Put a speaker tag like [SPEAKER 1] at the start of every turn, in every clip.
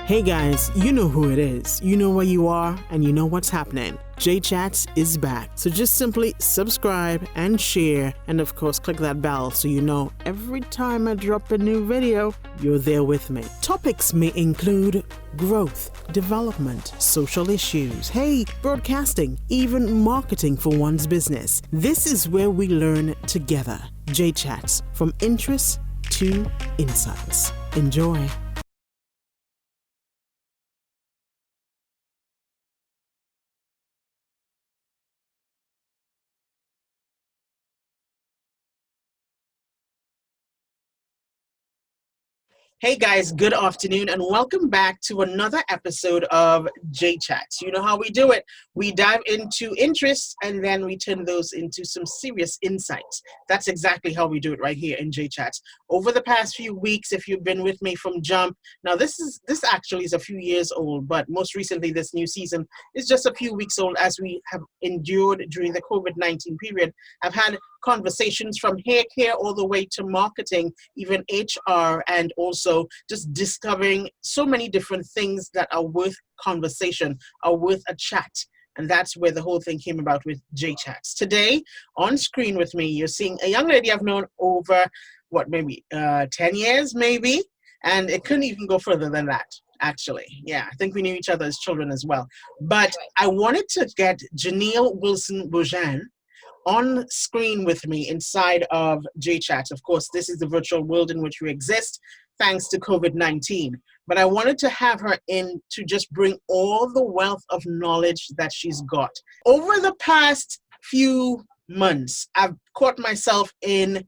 [SPEAKER 1] Hey guys, you know who it is. You know where you are and you know what's happening. J-Chats is back. So just simply subscribe and share, and of course click that bell so you know every time I drop a new video, you're there with me. Topics may include growth, development, social issues, broadcasting, even marketing for one's business. This is where we learn together. J-Chats, from interests to insights. Enjoy. Hey guys, good afternoon and welcome back to another episode of J-Chats. You know how we do it. We dive into interests and then we turn those into some serious insights. That's exactly how we do it right here in J-Chats. Over the past few weeks, if you've been with me from jump, now this actually is a few years old, but most recently this new season is just a few weeks old as we have endured during the COVID-19 period. I've had conversations from hair care all the way to marketing, even HR, and also just discovering so many different things that are worth conversation, are worth a chat. And that's where the whole thing came about with J-Chats. Today, on screen with me, you're seeing a young lady I've known over, 10 years maybe? And it couldn't even go further than that, actually. Yeah, I think we knew each other as children as well. But I wanted to get GENELLE BUJAN on screen with me inside of J-Chat. Of course, this is the virtual world in which we exist, thanks to COVID-19. But I wanted to have her in to just bring all the wealth of knowledge that she's got. Over the past few months, I've caught myself in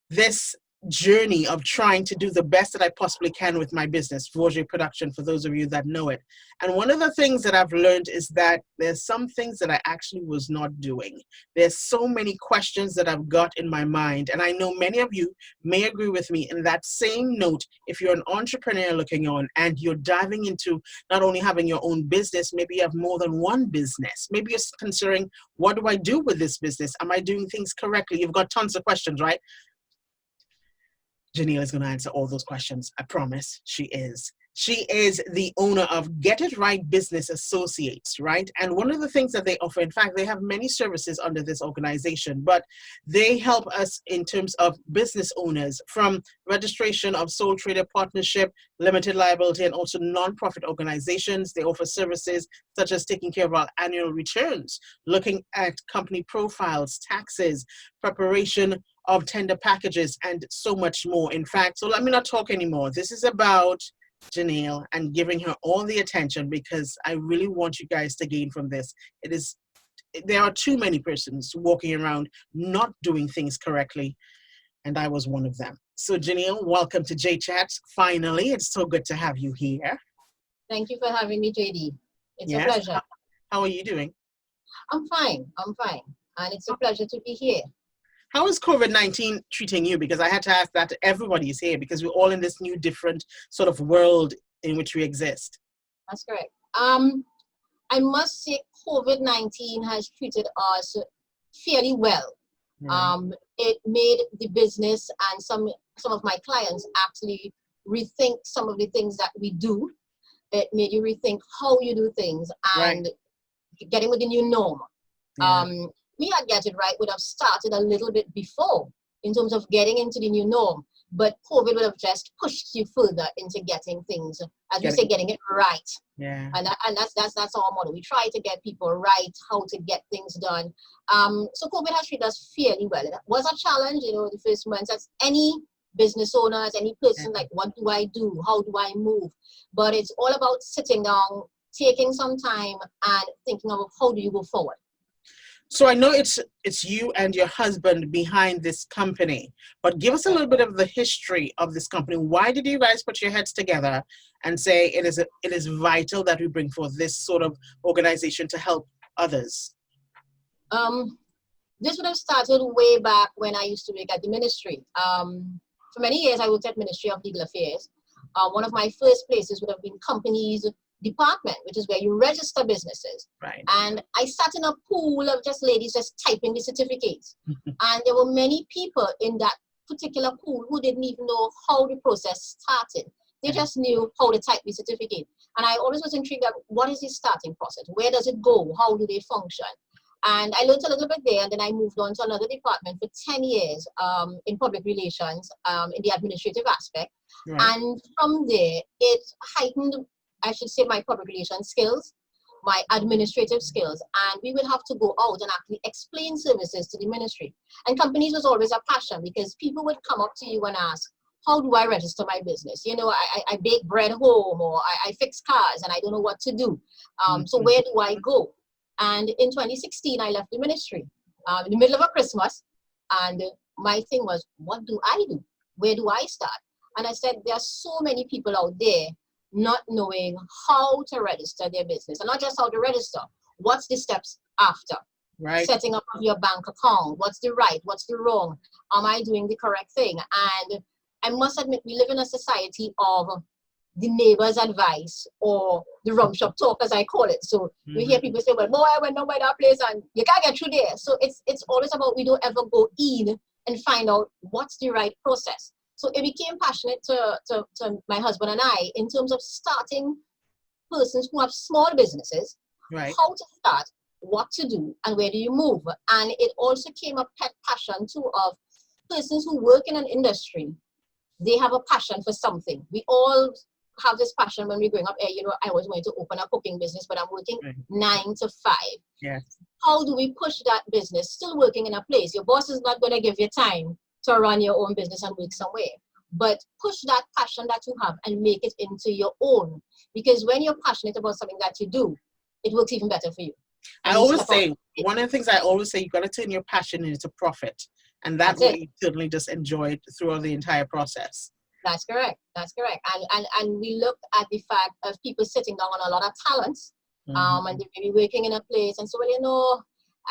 [SPEAKER 1] this journey of trying to do the best that I possibly can with my business, Vogue Production, for those of you that know it. And one of the things that I've learned is that there's some things that I actually was not doing. There's so many questions that I've got in my mind, and I know many of you may agree with me. In that same note, if you're an entrepreneur looking on and you're diving into not only having your own business, maybe you have more than one business. Maybe you're considering, what do I do with this business? Am I doing things correctly? You've got tons of questions, right? GENELLE is going to answer all those questions. I promise she is. She is the owner of Get It Right Business Associates, right? And one of the things that they offer, in fact, they have many services under this organization, but they help us in terms of business owners, from registration of sole trader partnership, limited liability, and also nonprofit organizations. They offer services such as taking care of our annual returns, looking at company profiles, taxes, preparation of tender packages, and so much more. In fact, so let me not talk anymore. This is about GENELLE and giving her all the attention, because I really want you guys to gain from this. There are too many persons walking around not doing things correctly, and I was one of them. So GENELLE, welcome to J-Chat. Finally, it's so good to have you here.
[SPEAKER 2] Thank you for having me, JD. It's a pleasure.
[SPEAKER 1] How are you doing?
[SPEAKER 2] I'm fine. And it's a pleasure to be here.
[SPEAKER 1] How is COVID-19 treating you? Because I had to ask that to everybody who's here, because we're all in this new different sort of world in which we exist.
[SPEAKER 2] That's correct. I must say COVID-19 has treated us fairly well. It made the business and some of my clients actually rethink some of the things that we do. It made you rethink how you do things and getting with the new norm. We at Get It Right would have started a little bit before in terms of getting into the new norm, but COVID would have just pushed you further into getting things, as we say, getting it right.
[SPEAKER 1] Yeah.
[SPEAKER 2] And that's our model. We try to get people right, how to get things done. So COVID has treated us fairly well. It was a challenge, the first months, as any business owner, as any person, like, what do I do? How do I move? But it's all about sitting down, taking some time and thinking of how do you go forward.
[SPEAKER 1] So I know it's you and your husband behind this company, but give us a little bit of the history of this company. Why did you guys put your heads together and say it is vital that we bring forth this sort of organization to help others?
[SPEAKER 2] This would have started way back when I used to work at the ministry. For many years, I worked at Ministry of Legal Affairs. One of my first places would have been companies department, which is where you register businesses.
[SPEAKER 1] Right.
[SPEAKER 2] And I sat in a pool of just ladies just typing the certificates. And there were many people in that particular pool who didn't even know how the process started. They just knew how to type the certificate. And I always was intrigued at what is the starting process? Where does it go? How do they function? And I learned a little bit there, and then I moved on to another department for 10 years in public relations, in the administrative aspect.
[SPEAKER 1] Right.
[SPEAKER 2] And from there, it heightened, I should say, my public relations skills, my administrative skills, and we would have to go out and actually explain services to the ministry. And companies was always a passion, because people would come up to you and ask, how do I register my business? You know, I bake bread home, or I fix cars and I don't know what to do. So where do I go? And in 2016, I left the ministry in the middle of a Christmas. And my thing was, what do I do? Where do I start? And I said, there are so many people out there not knowing how to register their business. And not just how to register, what's the steps after?
[SPEAKER 1] Right.
[SPEAKER 2] Setting up your bank account. What's the right? What's the wrong? Am I doing the correct thing? And I must admit, we live in a society of the neighbor's advice, or the rum shop talk, as I call it. So you hear people say, well, boy, I went nowhere that place and you can't get through there. So it's always about, we don't ever go in and find out what's the right process. So it became passionate to my husband and I in terms of starting persons who have small businesses,
[SPEAKER 1] right,
[SPEAKER 2] how to start, what to do, and where do you move. And it also came a pet passion too of persons who work in an industry. They have a passion for something. We all have this passion when we're growing up. You know, I was going to open a cooking business, but I'm working 9 to 5.
[SPEAKER 1] Yes.
[SPEAKER 2] How do we push that business? Still working in a place. Your boss is not going to give you time to run your own business and work somewhere. But push that passion that you have and make it into your own. Because when you're passionate about something that you do, it works even better for you.
[SPEAKER 1] I always say, one of the things I always say, you got to turn your passion into profit. And that we certainly just enjoyed throughout the entire process.
[SPEAKER 2] That's correct. That's correct. And we looked at the fact of people sitting down on a lot of talents, and they may be working in a place. And so, well, you know,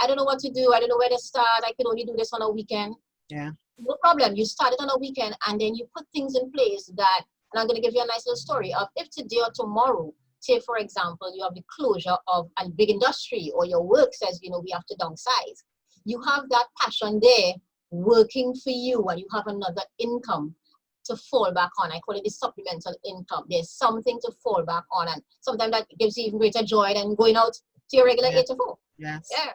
[SPEAKER 2] I don't know what to do. I don't know where to start. I can only do this on a weekend.
[SPEAKER 1] Yeah.
[SPEAKER 2] No problem. You start it on a weekend, and then you put things in place that, and I'm going to give you a nice little story of if today or tomorrow, say, for example, you have the closure of a big industry, or your work says, you know, we have to downsize. You have that passion there working for you, and you have another income to fall back on. I call it the supplemental income. There's something to fall back on, and sometimes that gives you even greater joy than going out to your regular 8 to 4.
[SPEAKER 1] Yes.
[SPEAKER 2] Yeah.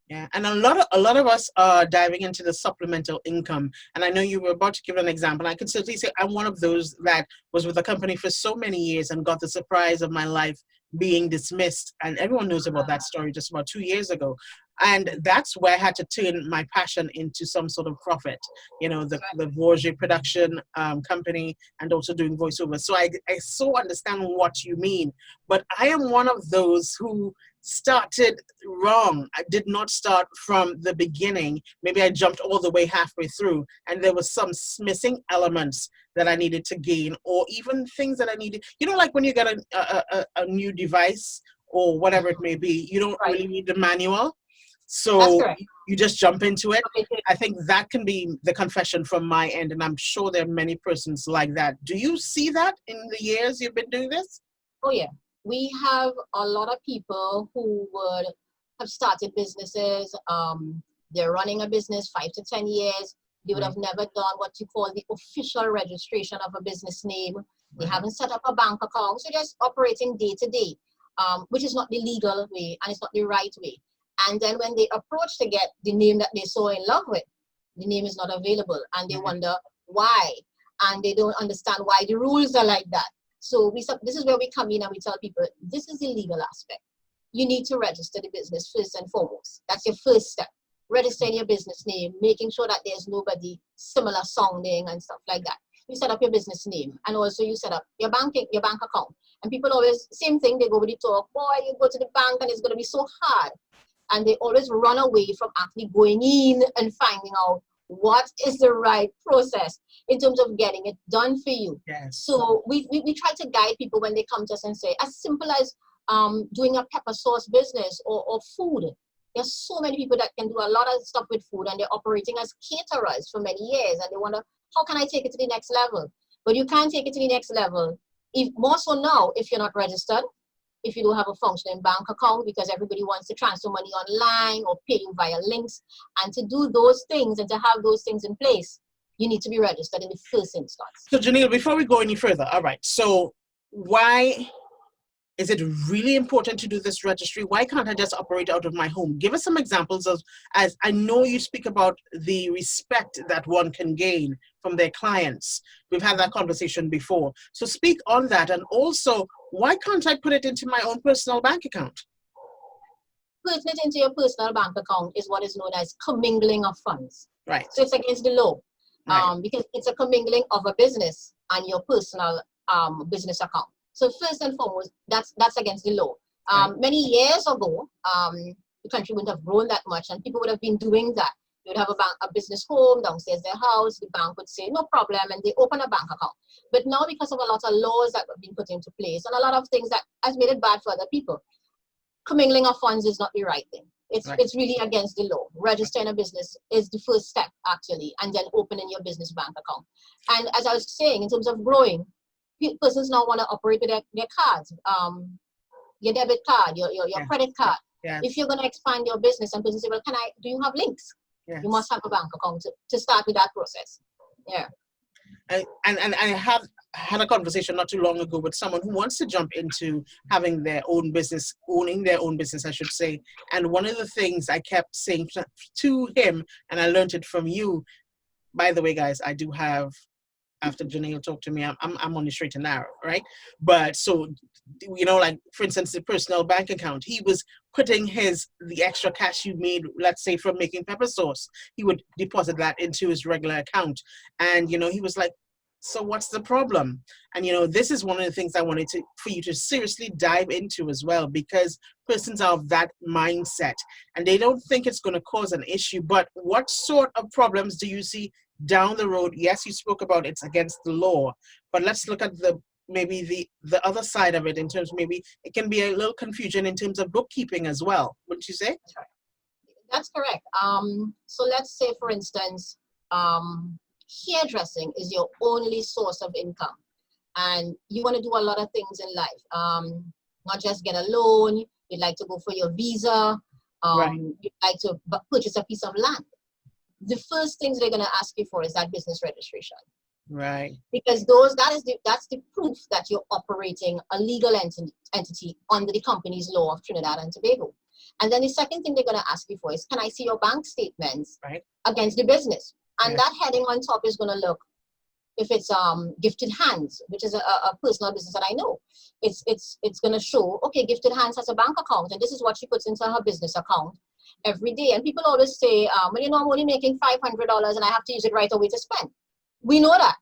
[SPEAKER 1] Yeah, and a lot of us are diving into the supplemental income. And I know you were about to give an example. I can certainly say I'm one of those that was with a company for so many years and got the surprise of my life being dismissed. And everyone knows about that story just about 2 years ago. And that's where I had to turn my passion into some sort of profit. You know, the Voyager production company, and also doing voiceover. So I so understand what you mean. But I am one of those who started wrong. I did not start from the beginning. Maybe I jumped all the way halfway through, and there was some missing elements that I needed to gain, or even things that I needed. You know, like when you get a new device or whatever it may be, you don't really need the manual. So you just jump into it. I think that can be the confession from my end, and I'm sure there are many persons like that. Do you see that in the years you've been doing this?
[SPEAKER 2] Oh, yeah. We have a lot of people who would have started businesses. They're running a business 5 to 10 years. They would have never done what you call the official registration of a business name. They haven't set up a bank account. So just operating day to day, which is not the legal way and it's not the right way. And then when they approach to get the name that they so in love with, the name is not available, and they wonder why. And they don't understand why the rules are like that. So this is where we come in and we tell people, this is the legal aspect. You need to register the business first and foremost. That's your first step. Registering your business name, making sure that there's nobody similar sounding and stuff like that. You set up your business name, and also you set up your bank account. And people always, same thing, they go with the talk, boy, you go to the bank and it's going to be so hard. And they always run away from actually going in and finding out what is the right process in terms of getting it done for you.
[SPEAKER 1] Yes.
[SPEAKER 2] So we try to guide people when they come to us and say, as simple as doing a pepper sauce business or food. There's so many people that can do a lot of stuff with food, and they're operating as caterers for many years, and they wonder, how can I take it to the next level? But you can't take it to the next level, if more so now, if you're not registered, if you don't have a functioning bank account, because everybody wants to transfer money online or pay you via links. And to do those things and to have those things in place, you need to be registered in the first instance.
[SPEAKER 1] So Janelle, before we go any further, all right, so why is it really important to do this registry? Why can't I just operate out of my home? Give us some examples of, as I know you speak about the respect that one can gain from their clients. We've had that conversation before. So speak on that. And also, why can't I put it into my own personal bank account?
[SPEAKER 2] Putting it into your personal bank account is what is known as commingling of funds.
[SPEAKER 1] Right.
[SPEAKER 2] So it's against the law,
[SPEAKER 1] Right.
[SPEAKER 2] because it's a commingling of a business and your personal business account. So first and foremost, that's against the law.
[SPEAKER 1] Right.
[SPEAKER 2] Many years ago, the country wouldn't have grown that much, and people would have been doing that. They would have a business home downstairs their house. The bank would say no problem, and they open a bank account. But now, because of a lot of laws that have been put into place and a lot of things that has made it bad for other people, commingling of funds is not the right thing. It's really against the law. Registering a business is the first step, actually, and then opening your business bank account. And as I was saying, in terms of growing, persons now want to operate with their cards, your debit card, your credit card.
[SPEAKER 1] Yeah.
[SPEAKER 2] If you're going to expand your business and persons say, well, do you have links?
[SPEAKER 1] Yes.
[SPEAKER 2] You must have a bank account to start with that process. Yeah.
[SPEAKER 1] And I have had a conversation not too long ago with someone who wants to jump into having their own business, owning their own business, I should say. And one of the things I kept saying to him, and I learned it from you, by the way, guys, I do have, after Janelle talked to me, I'm on the straight and narrow, right? But so, like, for instance, the personal bank account, he was putting the extra cash you made, let's say from making pepper sauce, he would deposit that into his regular account. And, he was like, so what's the problem? And, this is one of the things I wanted for you to seriously dive into as well, because persons are of that mindset and they don't think it's going to cause an issue. But what sort of problems do you see down the road? Yes, you spoke about it's against the law, but let's look at maybe the other side of it, in terms maybe it can be a little confusion in terms of bookkeeping as well, wouldn't you say?
[SPEAKER 2] That's correct. So let's say, for instance, hairdressing is your only source of income, and you want to do a lot of things in life. Not just get a loan, you'd like to go for your visa,
[SPEAKER 1] Right.
[SPEAKER 2] you'd like to purchase a piece of land. The first things they're going to ask you for is that business registration.
[SPEAKER 1] Right.
[SPEAKER 2] Because that's the proof that you're operating a legal entity under the company's law of Trinidad and Tobago. And then the second thing they're going to ask you for is, can I see your bank statements against the business? And that heading on top is going to look, if it's Gifted Hands, which is a personal business that I know, it's going to show, okay, Gifted Hands has a bank account, and this is what she puts into her business account every day. And people always say, well, I'm only making $500 and I have to use it right away to spend. We know that.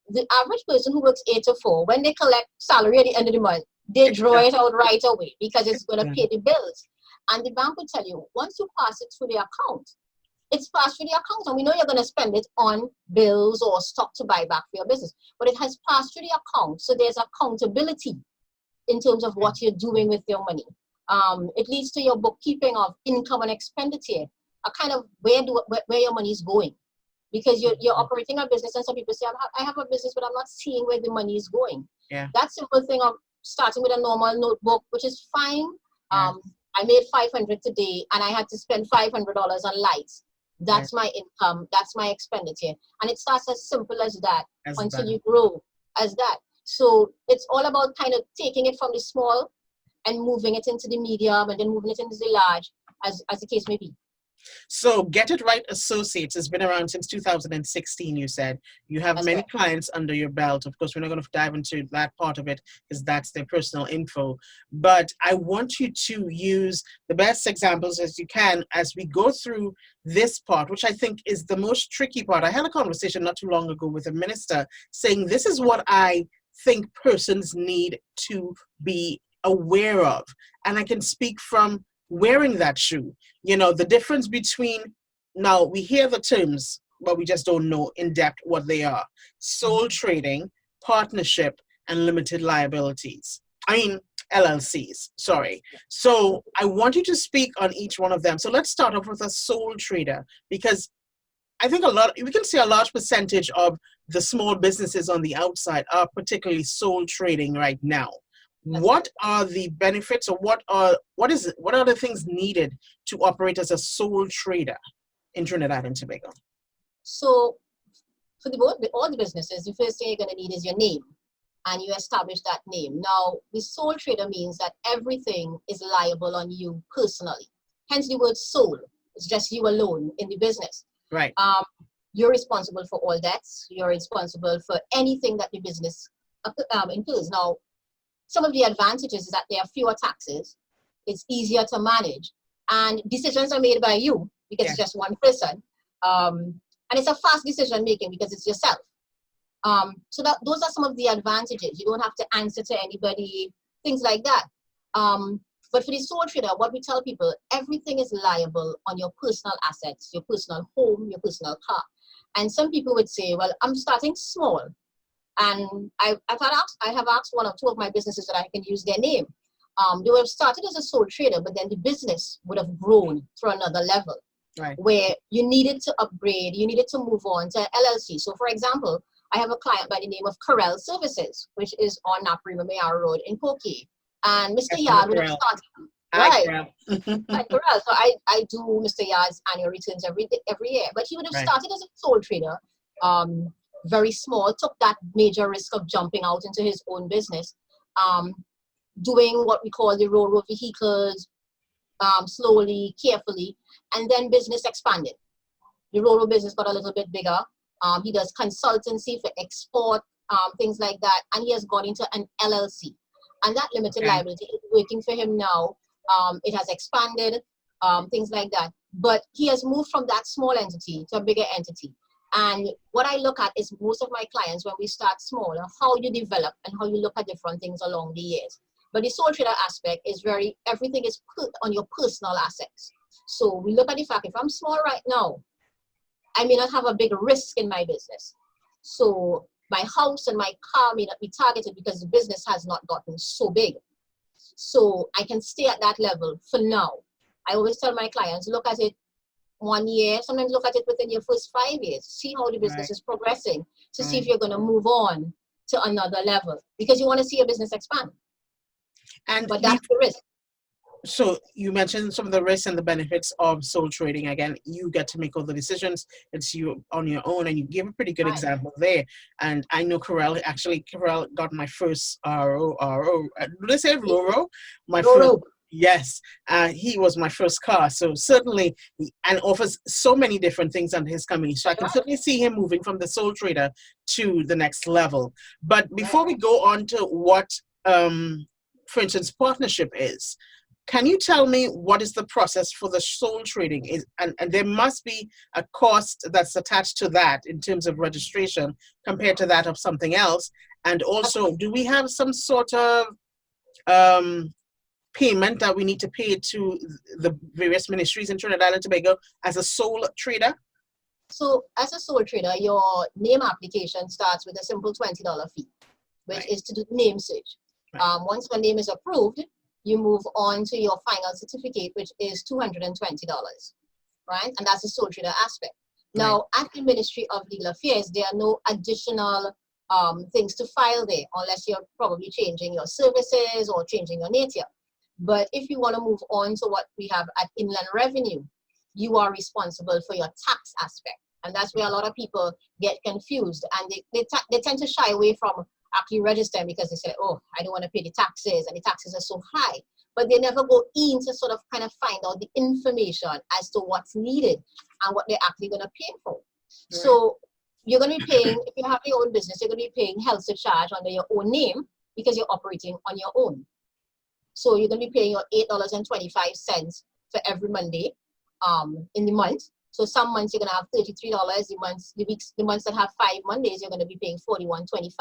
[SPEAKER 2] The average person who works 8 to 4, when they collect salary at the end of the month, they draw it out right away because it's going to pay the bills. And the bank will tell you, once you pass it through the account, it's passed through the account, and we know you're going to spend it on bills or stock to buy back for your business, but it has passed through the account, so there's accountability in terms of what you're doing with your money. It leads to your bookkeeping of income and expenditure, a kind of where your money is going, because you're operating a business, and some people say, I have a business, but I'm not seeing where the money is going.
[SPEAKER 1] Yeah.
[SPEAKER 2] That simple thing of starting with a normal notebook, which is fine. I made $500 today, and I had to spend $500 on lights. That's my income. That's my expenditure. And it starts as simple as that until you grow as that. So it's all about kind of taking it from the small and moving it into the medium, and then moving it into the large, as the case may be.
[SPEAKER 1] So Get It Right Associates has been around since 2016, you said. You have many clients under your belt. Of course, we're not going to dive into that part of it because that's their personal info. But I want you to use the best examples as you can as we go through this part, which I think is the most tricky part. I had a conversation not too long ago with a minister saying, this is what I think persons need to be aware of. And I can speak from wearing that shoe. The difference between, now we hear the terms, but we just don't know in depth what they are. Sole trading, partnership, and limited liabilities. LLCs, sorry. So I want you to speak on each one of them. So let's start off with a sole trader, because I think we can see a large percentage of the small businesses on the outside are particularly sole trading right now. What are the benefits, or what are the things needed to operate as a sole trader in Trinidad and Tobago?
[SPEAKER 2] So for all the businesses, the first thing you're going to need is your name, and you establish that name. Now, the sole trader means that everything is liable on you personally. Hence the word sole. It's just you alone in the business.
[SPEAKER 1] Right.
[SPEAKER 2] You're responsible for all debts. You're responsible for anything that the business includes. Now, some of the advantages is that there are fewer taxes. It's easier to manage, and decisions are made by you because it's just one person. And it's a fast decision making because it's yourself. So those are some of the advantages. You don't have to answer to anybody, things like that. But for the sole trader, what we tell people, everything is liable on your personal assets, your personal home, your personal car. And some people would say, well, I'm starting small. And I have asked one or two of my businesses that I can use their name. They would have started as a sole trader, but then the business would have grown to another level. Right. Where you needed to upgrade, you needed to move on to LLC. So for example, I have a client by the name of GENELLE Services, which is on Naparima Mayara Road in Koki. And Mr. Yard would have started. Right. Right, GENELLE. So I do Mr. Yard's annual returns every year. But he would have started as a sole trader, very small, took that major risk of jumping out into his own business, doing what we call the Ro-Ro vehicles, slowly, carefully, and then business expanded. The Ro-Ro business got a little bit bigger. He does consultancy for export, things like that, and he has gone into an LLC. And that limited liability is working for him now. It has expanded, things like that. But he has moved from that small entity to a bigger entity. And what I look at is most of my clients, when we start small, how you develop and how you look at different things along the years. But the sole trader aspect is everything is put on your personal assets. So we look at the fact, if I'm small right now, I may not have a big risk in my business. So my house and my car may not be targeted because the business has not gotten so big. So I can stay at that level for now. I always tell my clients, look at it 1 year, sometimes look at it within your first 5 years, see how the business is progressing, to see if you're going to move on to another level, because you want to see your business expand. But that's the risk.
[SPEAKER 1] So you mentioned some of the risks and the benefits of sole trading. Again, you get to make all the decisions. It's you on your own, and you gave a pretty good example there. And I know GENELLE got my first RO. Did I say RO? My first. Yes, he was my first car. So certainly, and offers so many different things under his company. So I can certainly see him moving from the sole trader to the next level. But before we go on to what, for instance, partnership is, can you tell me what is the process for the sole trading? And there must be a cost that's attached to that in terms of registration compared to that of something else. And also, do we have some sort of payment that we need to pay to the various ministries in Trinidad and Tobago as a sole trader?
[SPEAKER 2] So as a sole trader, your name application starts with a simple $20 fee, which is to do name search. Once your name is approved, you move on to your final certificate, which is $220, right? And that's the sole trader aspect. Now, at the Ministry of Legal Affairs, there are no additional things to file there, unless you're probably changing your services or changing your nature. But if you want to move on to what we have at Inland Revenue, you are responsible for your tax aspect. And that's where a lot of people get confused, and they tend to shy away from actually registering because they say, oh, I don't want to pay the taxes, and the taxes are so high. But they never go in to sort of kind of find out the information as to what's needed and what they're actually going to pay for. So you're going to be paying, if you have your own business, you're going to be paying health surcharge under your own name because you're operating on your own. So you're going to be paying your $8.25 for every Monday in the month. So some months you're going to have $33. The months that have 5 Mondays, you're going to be paying $41.25.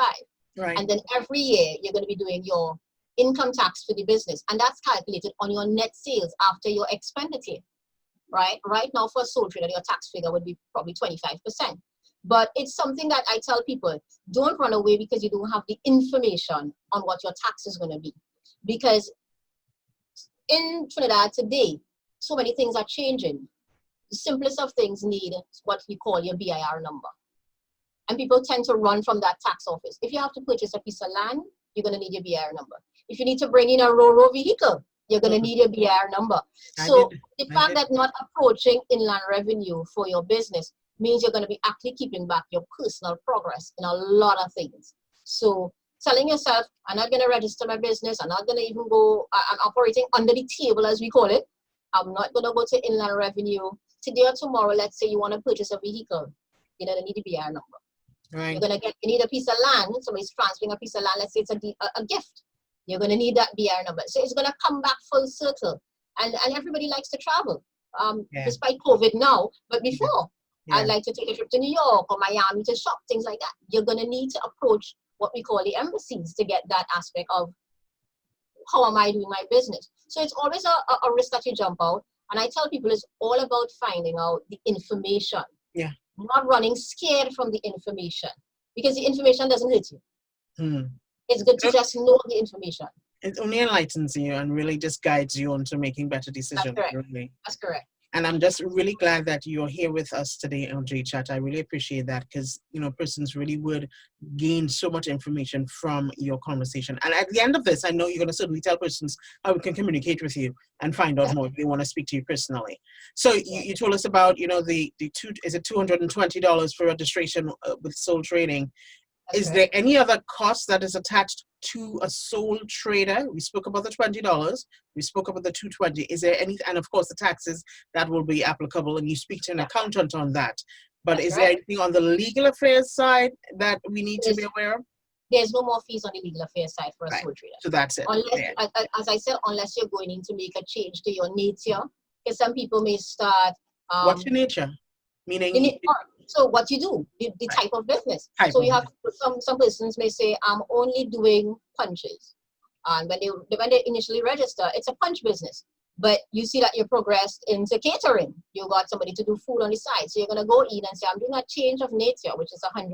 [SPEAKER 2] Right. And then every year you're going to be doing your income tax for the business, and that's calculated on your net sales after your expenditure. Right now, for a sole trader, your tax figure would be probably 25%. But it's something that I tell people, don't run away because you don't have the information on what your tax is going to be. Because in Trinidad today, so many things are changing. The simplest of things need what we call your BIR number. And people tend to run from that tax office. If you have to purchase a piece of land, you're going to need your BIR number. If you need to bring in a Ro-Ro vehicle, you're going to need your BIR number. So the fact that not approaching Inland Revenue for your business means you're going to be actually keeping back your personal progress in a lot of things. So telling yourself, I'm not going to register my business, I'm not going to even go, I'm operating under the table, as we call it. I'm not going to go to Inland Revenue. Today or tomorrow, let's say you want to purchase a vehicle, you know, they need a BR number.
[SPEAKER 1] Right.
[SPEAKER 2] You're going to you need a piece of land, somebody's transferring a piece of land, let's say it's a gift. You're going to need that BR number. So it's going to come back full circle. And everybody likes to travel, despite COVID now, but before. Yeah. I'd like to take a trip to New York or Miami to shop, things like that. You're going to need to approach what we call the embassies to get that aspect of how am I doing my business. So it's always a risk that you jump out. And I tell people it's all about finding out the information.
[SPEAKER 1] Yeah.
[SPEAKER 2] Not running scared from the information, because the information doesn't hurt you. It's good to just know the information.
[SPEAKER 1] It only enlightens you and really just guides you onto making better decisions.
[SPEAKER 2] That's correct.
[SPEAKER 1] Really.
[SPEAKER 2] That's correct.
[SPEAKER 1] And I'm just really glad that you're here with us today on JChat. I really appreciate that, because, you know, persons really would gain so much information from your conversation. And at the end of this, I know you're going to certainly tell persons how we can communicate with you and find out more if they want to speak to you personally. So you told us about, you know, is it $220 for registration with sole trading? Is there any other cost that is attached to a sole trader? We spoke about the $20. We spoke about the $220. Is there any, and of course the taxes that will be applicable, and you speak to an accountant on that. But is there anything on the legal affairs side that we need to be aware of?
[SPEAKER 2] There's no more fees on the legal affairs side for a sole trader.
[SPEAKER 1] So that's it.
[SPEAKER 2] Unless, as I said, unless you're going in to make a change to your nature, because some people may start.
[SPEAKER 1] What's your nature? Meaning.
[SPEAKER 2] So what you do, the type of business. So you have some persons may say, I'm only doing punches. And when they initially register, it's a punch business. But you see that you progressed into catering. You got somebody to do food on the side. So you're going to go in and say, I'm doing a change of nature, which is $100. And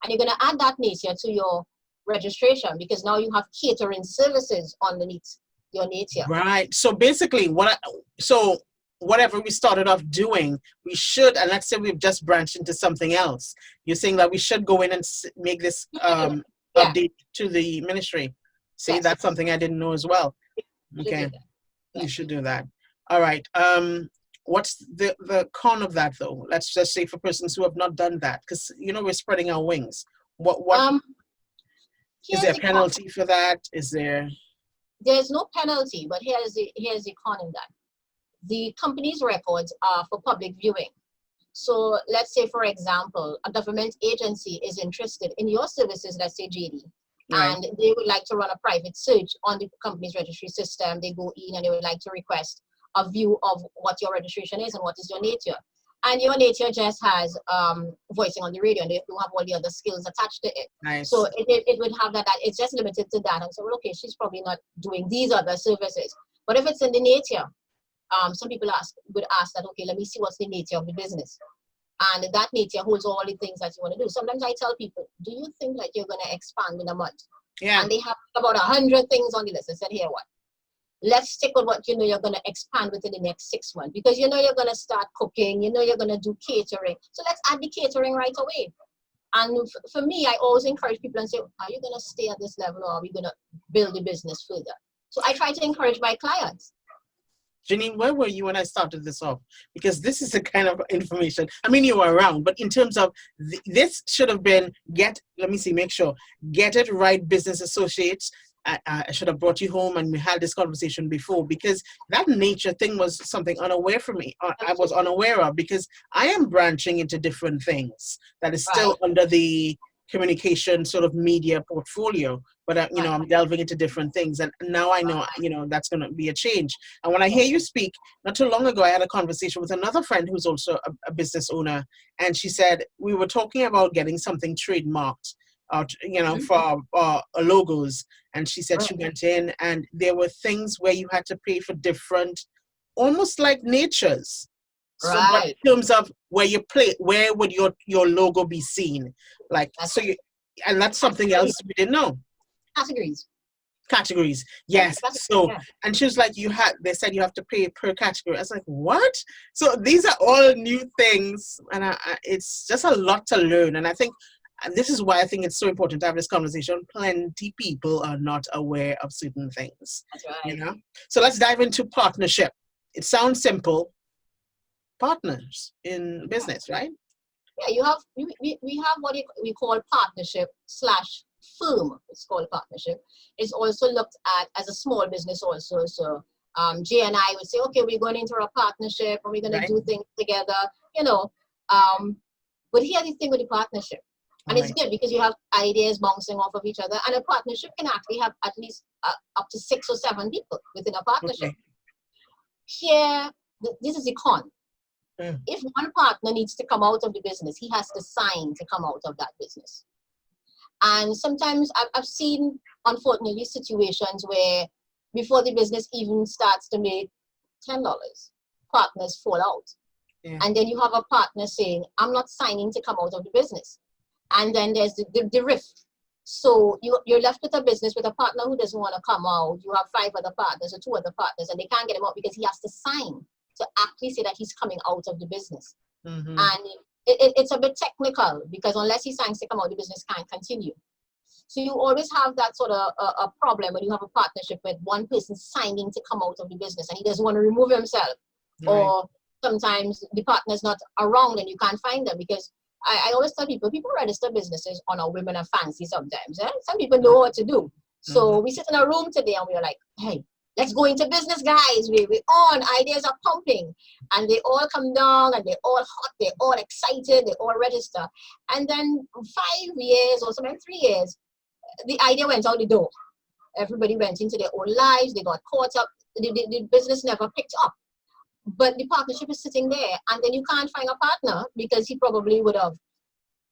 [SPEAKER 2] you're going to add that nature to your registration, because now you have catering services underneath your nature.
[SPEAKER 1] Right. So basically, whatever we started off doing, we should, and let's say we've just branched into something else. You're saying that we should go in and make this update to the ministry. See, that's something I didn't know as well. Okay, you should do that. All right. What's the con of that, though? Let's just say for persons who have not done that, because, you know, we're spreading our wings. What is there a penalty for that? Is there?
[SPEAKER 2] There's no penalty, but here's the con in that. The company's records are for public viewing. So let's say, for example, a government agency is interested in your services, let's say JD, and they would like to run a private search on the company's registry system. They go in and they would like to request a view of what your registration is and what is your nature. And your nature just has voicing on the radio, and they don't have all the other skills attached to it.
[SPEAKER 1] Nice.
[SPEAKER 2] So it would have that, it's just limited to that. And so, well, okay, she's probably not doing these other services. But if it's in the nature, some people would ask that, okay, let me see what's the nature of the business. And that nature holds all the things that you want to do. Sometimes I tell people, do you think that you're going to expand in a month? Yeah. And they have about 100 things on the list. I said, here, what? Let's stick with what you know you're going to expand within the next 6 months. Because you know you're going to start cooking. You know you're going to do catering. So let's add the catering right away. And for me, I always encourage people and say, are you going to stay at this level, or are we going to build the business further? So I try to encourage my clients.
[SPEAKER 1] Janine, where were you when I started this off? Because this is the kind of information, I mean, you were around, but in terms of, this should have been, Get It Right Business Associates. I should have brought you home and we had this conversation before, because that nature thing was something unaware for me. I was unaware of, because I am branching into different things that is still under the communication sort of media portfolio, but you know, I'm delving into different things, and now I know, you know, that's going to be a change. And when I hear you speak, not too long ago, I had a conversation with another friend who's also a business owner, and she said we were talking about getting something trademarked, you know, for logos, and she said she went in and there were things where you had to pay for different, almost like natures. So in terms of where you play, where would your logo be seen? Like, so you, and that's something else we didn't know. Categories. Yes. So, and she was like, they said you have to pay per category. I was like, what? So these are all new things, and it's just a lot to learn. And I think this is why I think it's so important to have this conversation. Plenty people are not aware of certain things.
[SPEAKER 2] That's right.
[SPEAKER 1] You know? So let's dive into partnership. It sounds simple. Partners in business, right?
[SPEAKER 2] Yeah, we have what we call partnership slash firm. It's called partnership. It's also looked at as a small business also. So Jay and I would say, okay, we're going into a partnership and we're going to do things together, you know. But here's the thing with the partnership. And it's good because you have ideas bouncing off of each other. And a partnership can actually have at least up to 6 or 7 people within a partnership. Here, this is the con. If one partner needs to come out of the business, he has to sign to come out of that business. And sometimes I've seen, unfortunately, situations where before the business even starts to make $10, partners fall out. And then you have a partner saying, I'm not signing to come out of the business. And then there's the rift. So you're left with a business with a partner who doesn't want to come out. You have 5 other partners or 2 other partners, and they can't get him out because he has to sign to actually say that he's coming out of the business. And it's a bit technical because unless he signs to come out, the business can't continue. So you always have that sort of a problem when you have a partnership with one person signing to come out of the business and he doesn't want to remove himself. Or sometimes the partner's not around and you can't find them because I always tell people register businesses on our Women of Fancy sometimes. Some people know what to do. So we sit in a room today and we're like, hey, let's go into business, guys. We're on, ideas are pumping. And they all come down and they're all hot, they're all excited, they all register. And then 5 years or sometimes 3 years, the idea went out the door. Everybody went into their own lives, they got caught up, the business never picked up. But the partnership is sitting there, and then you can't find a partner because he probably would have,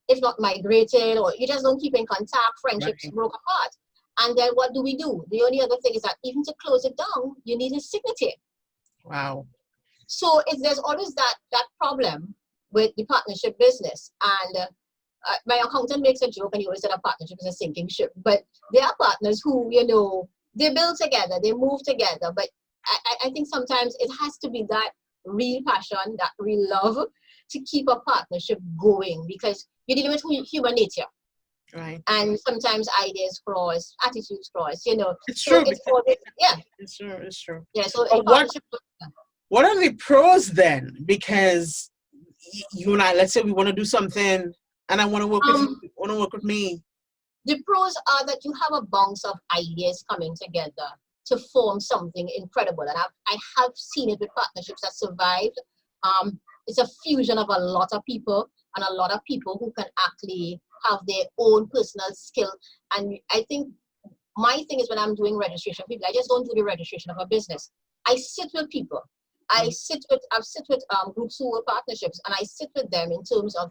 [SPEAKER 2] if not migrated, or you just don't keep in contact, friendships broke apart. And then what do we do? The only other thing is that even to close it down, you need his signature.
[SPEAKER 1] Wow.
[SPEAKER 2] So there's always that problem with the partnership business. And my accountant makes a joke, and he always said a partnership is a sinking ship. But there are partners who, you know, they build together, they move together, but I think sometimes it has to be that real passion, that real love to keep a partnership going because you're dealing with human nature.
[SPEAKER 1] Right.
[SPEAKER 2] And sometimes ideas cross, attitudes cross, you know.
[SPEAKER 1] It's
[SPEAKER 2] so
[SPEAKER 1] true.
[SPEAKER 2] It's always, yeah.
[SPEAKER 1] It's true. It's true.
[SPEAKER 2] Yeah. So
[SPEAKER 1] what are the pros then? Because you and I, let's say we want to do something and I want to work with you, want to work with me.
[SPEAKER 2] The pros are that you have a bounce of ideas coming together to form something incredible. And I have seen it with partnerships that survived. It's a fusion of a lot of people and a lot of people who can actually have their own personal skill. And I think my thing is when I'm doing registration of people, I just don't do the registration of a business. I sit with people. I've sit with groups who are partnerships, and I sit with them in terms of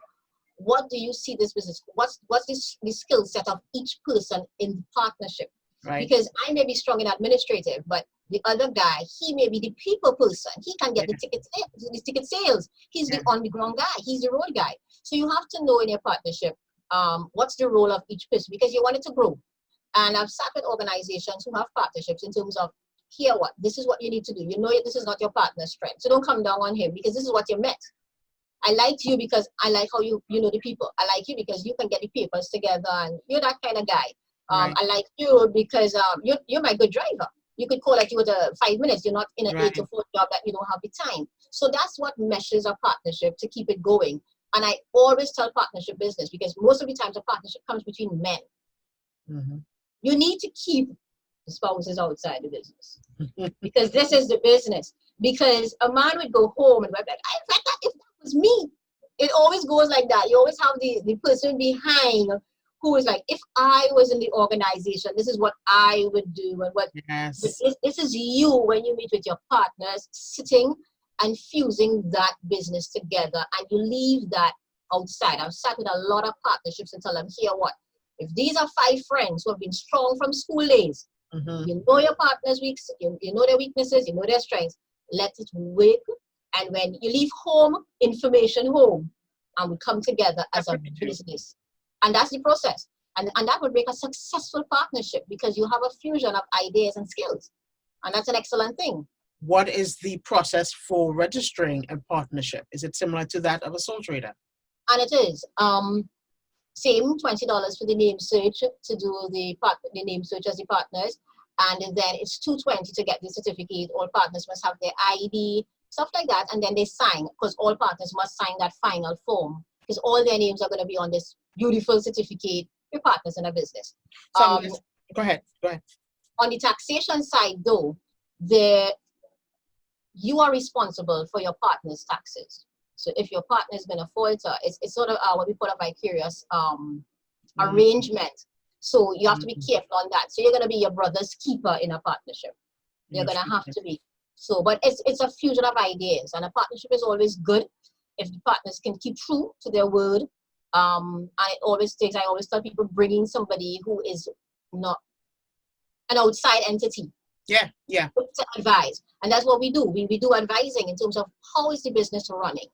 [SPEAKER 2] what do you see this business? What's the skill set of each person in the partnership? Right. Because I may be strong in administrative, but the other guy, he may be the people person. He can get the ticket sales. He's the on the ground guy. He's the road guy. So you have to know in your partnership, what's the role of each person because you want it to grow. And I've sat with organizations who have partnerships in terms of, here what, this is what you need to do. You know this is not your partner's strength. So don't come down on him because this is what you met. I like you because I like how you know the people. I like you because you can get the papers together and you're that kind of guy. I like you because you're my good driver. You could call at you with 5 minutes. You're not in an 8 to 4 job that you don't have the time. So that's what meshes a partnership to keep it going. And I always tell partnership business because most of the times a partnership comes between men. You need to keep the spouses outside the business because this is the business. Because a man would go home and be like, if that was me, it always goes like that. You always have the person behind who is like, if I was in the organization, this is what I would do. And what this is you when you meet with your partners, sitting and fusing that business together, and you leave that outside. I've sat with a lot of partnerships and tell them, here what? If these are 5 friends who have been strong from school days, you know your partner's weeks, you know their weaknesses, you know their strengths, let it work. And when you leave home, information home, and we come together as a business. And that's the process. And that would make a successful partnership because you have a fusion of ideas and skills. And that's an excellent thing.
[SPEAKER 1] What is the process for registering a partnership? Is it similar to that of a sole trader?
[SPEAKER 2] And it is. Same $20 for the name search to do the name search as the partners. And then it's $220 to get the certificate. All partners must have their ID, stuff like that. And then they sign because all partners must sign that final form. because all their names are going to be on this beautiful certificate. Your partners in a business.
[SPEAKER 1] So go ahead.
[SPEAKER 2] On the taxation side, though, you are responsible for your partner's taxes. So if your partner is going to falter, it's sort of what we call a vicarious arrangement. So you have to be careful on that. So you're going to be your brother's keeper in a partnership. You're going to have to be. So, but it's a fusion of ideas, and a partnership is always good if the partners can keep true to their word. I always tell people, bringing somebody who is not an outside entity.
[SPEAKER 1] Yeah.
[SPEAKER 2] To advise. And that's what we do. We do advising in terms of how is the business running?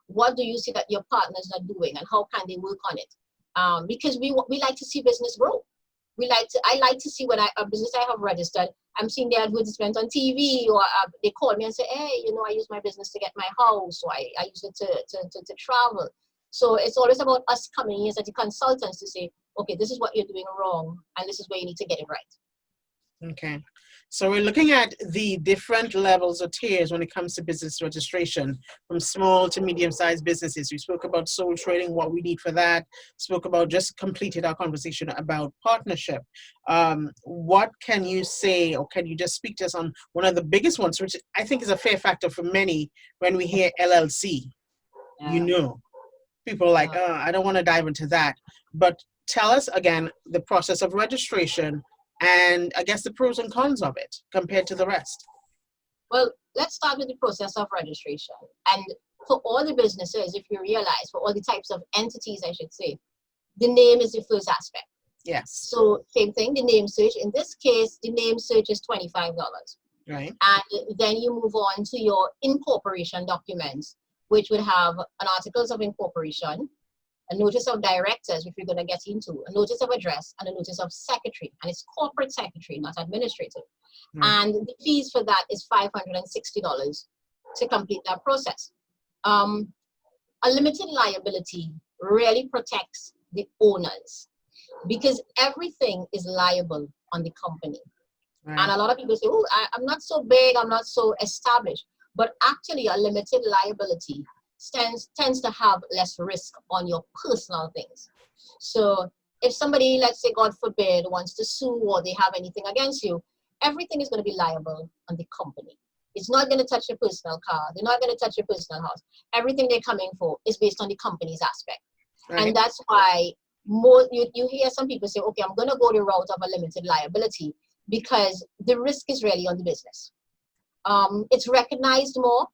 [SPEAKER 2] What do you see that your partners are doing, and how can they work on it? Because we like to see business grow. I like to see when a business I have registered, I'm seeing the advertisement on TV, or they call me and say, hey, I use my business to get my house, or I use it to travel. So it's always about us coming in as the consultants to say, okay, this is what you're doing wrong, and this is where you need to get it right.
[SPEAKER 1] Okay. So we're looking at the different levels or tiers when it comes to business registration, from small to medium-sized businesses. We spoke about sole trading, what we need for that. Spoke about, just completed our conversation about partnership. What can you say, or can you just speak to us on one of the biggest ones, which I think is a fair factor for many when we hear LLC? People are like, I don't want to dive into that. But tell us again the process of registration, and I guess the pros and cons of it compared to the rest.
[SPEAKER 2] Well, let's start with the process of registration. And for all the businesses, if you realize, for all the types of entities, I should say, the name is the first aspect.
[SPEAKER 1] Yes.
[SPEAKER 2] So same thing, the name search. In this case, the name search is $25.
[SPEAKER 1] Right.
[SPEAKER 2] And then you move on to your incorporation documents, which would have an articles of incorporation, a notice of directors, which we're going to get into, a notice of address, and a notice of secretary. And it's corporate secretary, not administrative. And the fees for that is $560 to complete that process. A limited liability really protects the owners, because everything is liable on the company. Right. And a lot of people say, oh, I'm not so big, I'm not so established. But actually, a limited liability tends to have less risk on your personal things. So if somebody, let's say, God forbid, wants to sue, or they have anything against you, everything is going to be liable on the company. It's not going to touch your personal car. They're not going to touch your personal house. Everything they're coming for is based on the company's aspect. Right. And that's why you hear some people say, okay, I'm going to go the route of a limited liability, because the risk is really on the business. It's recognized more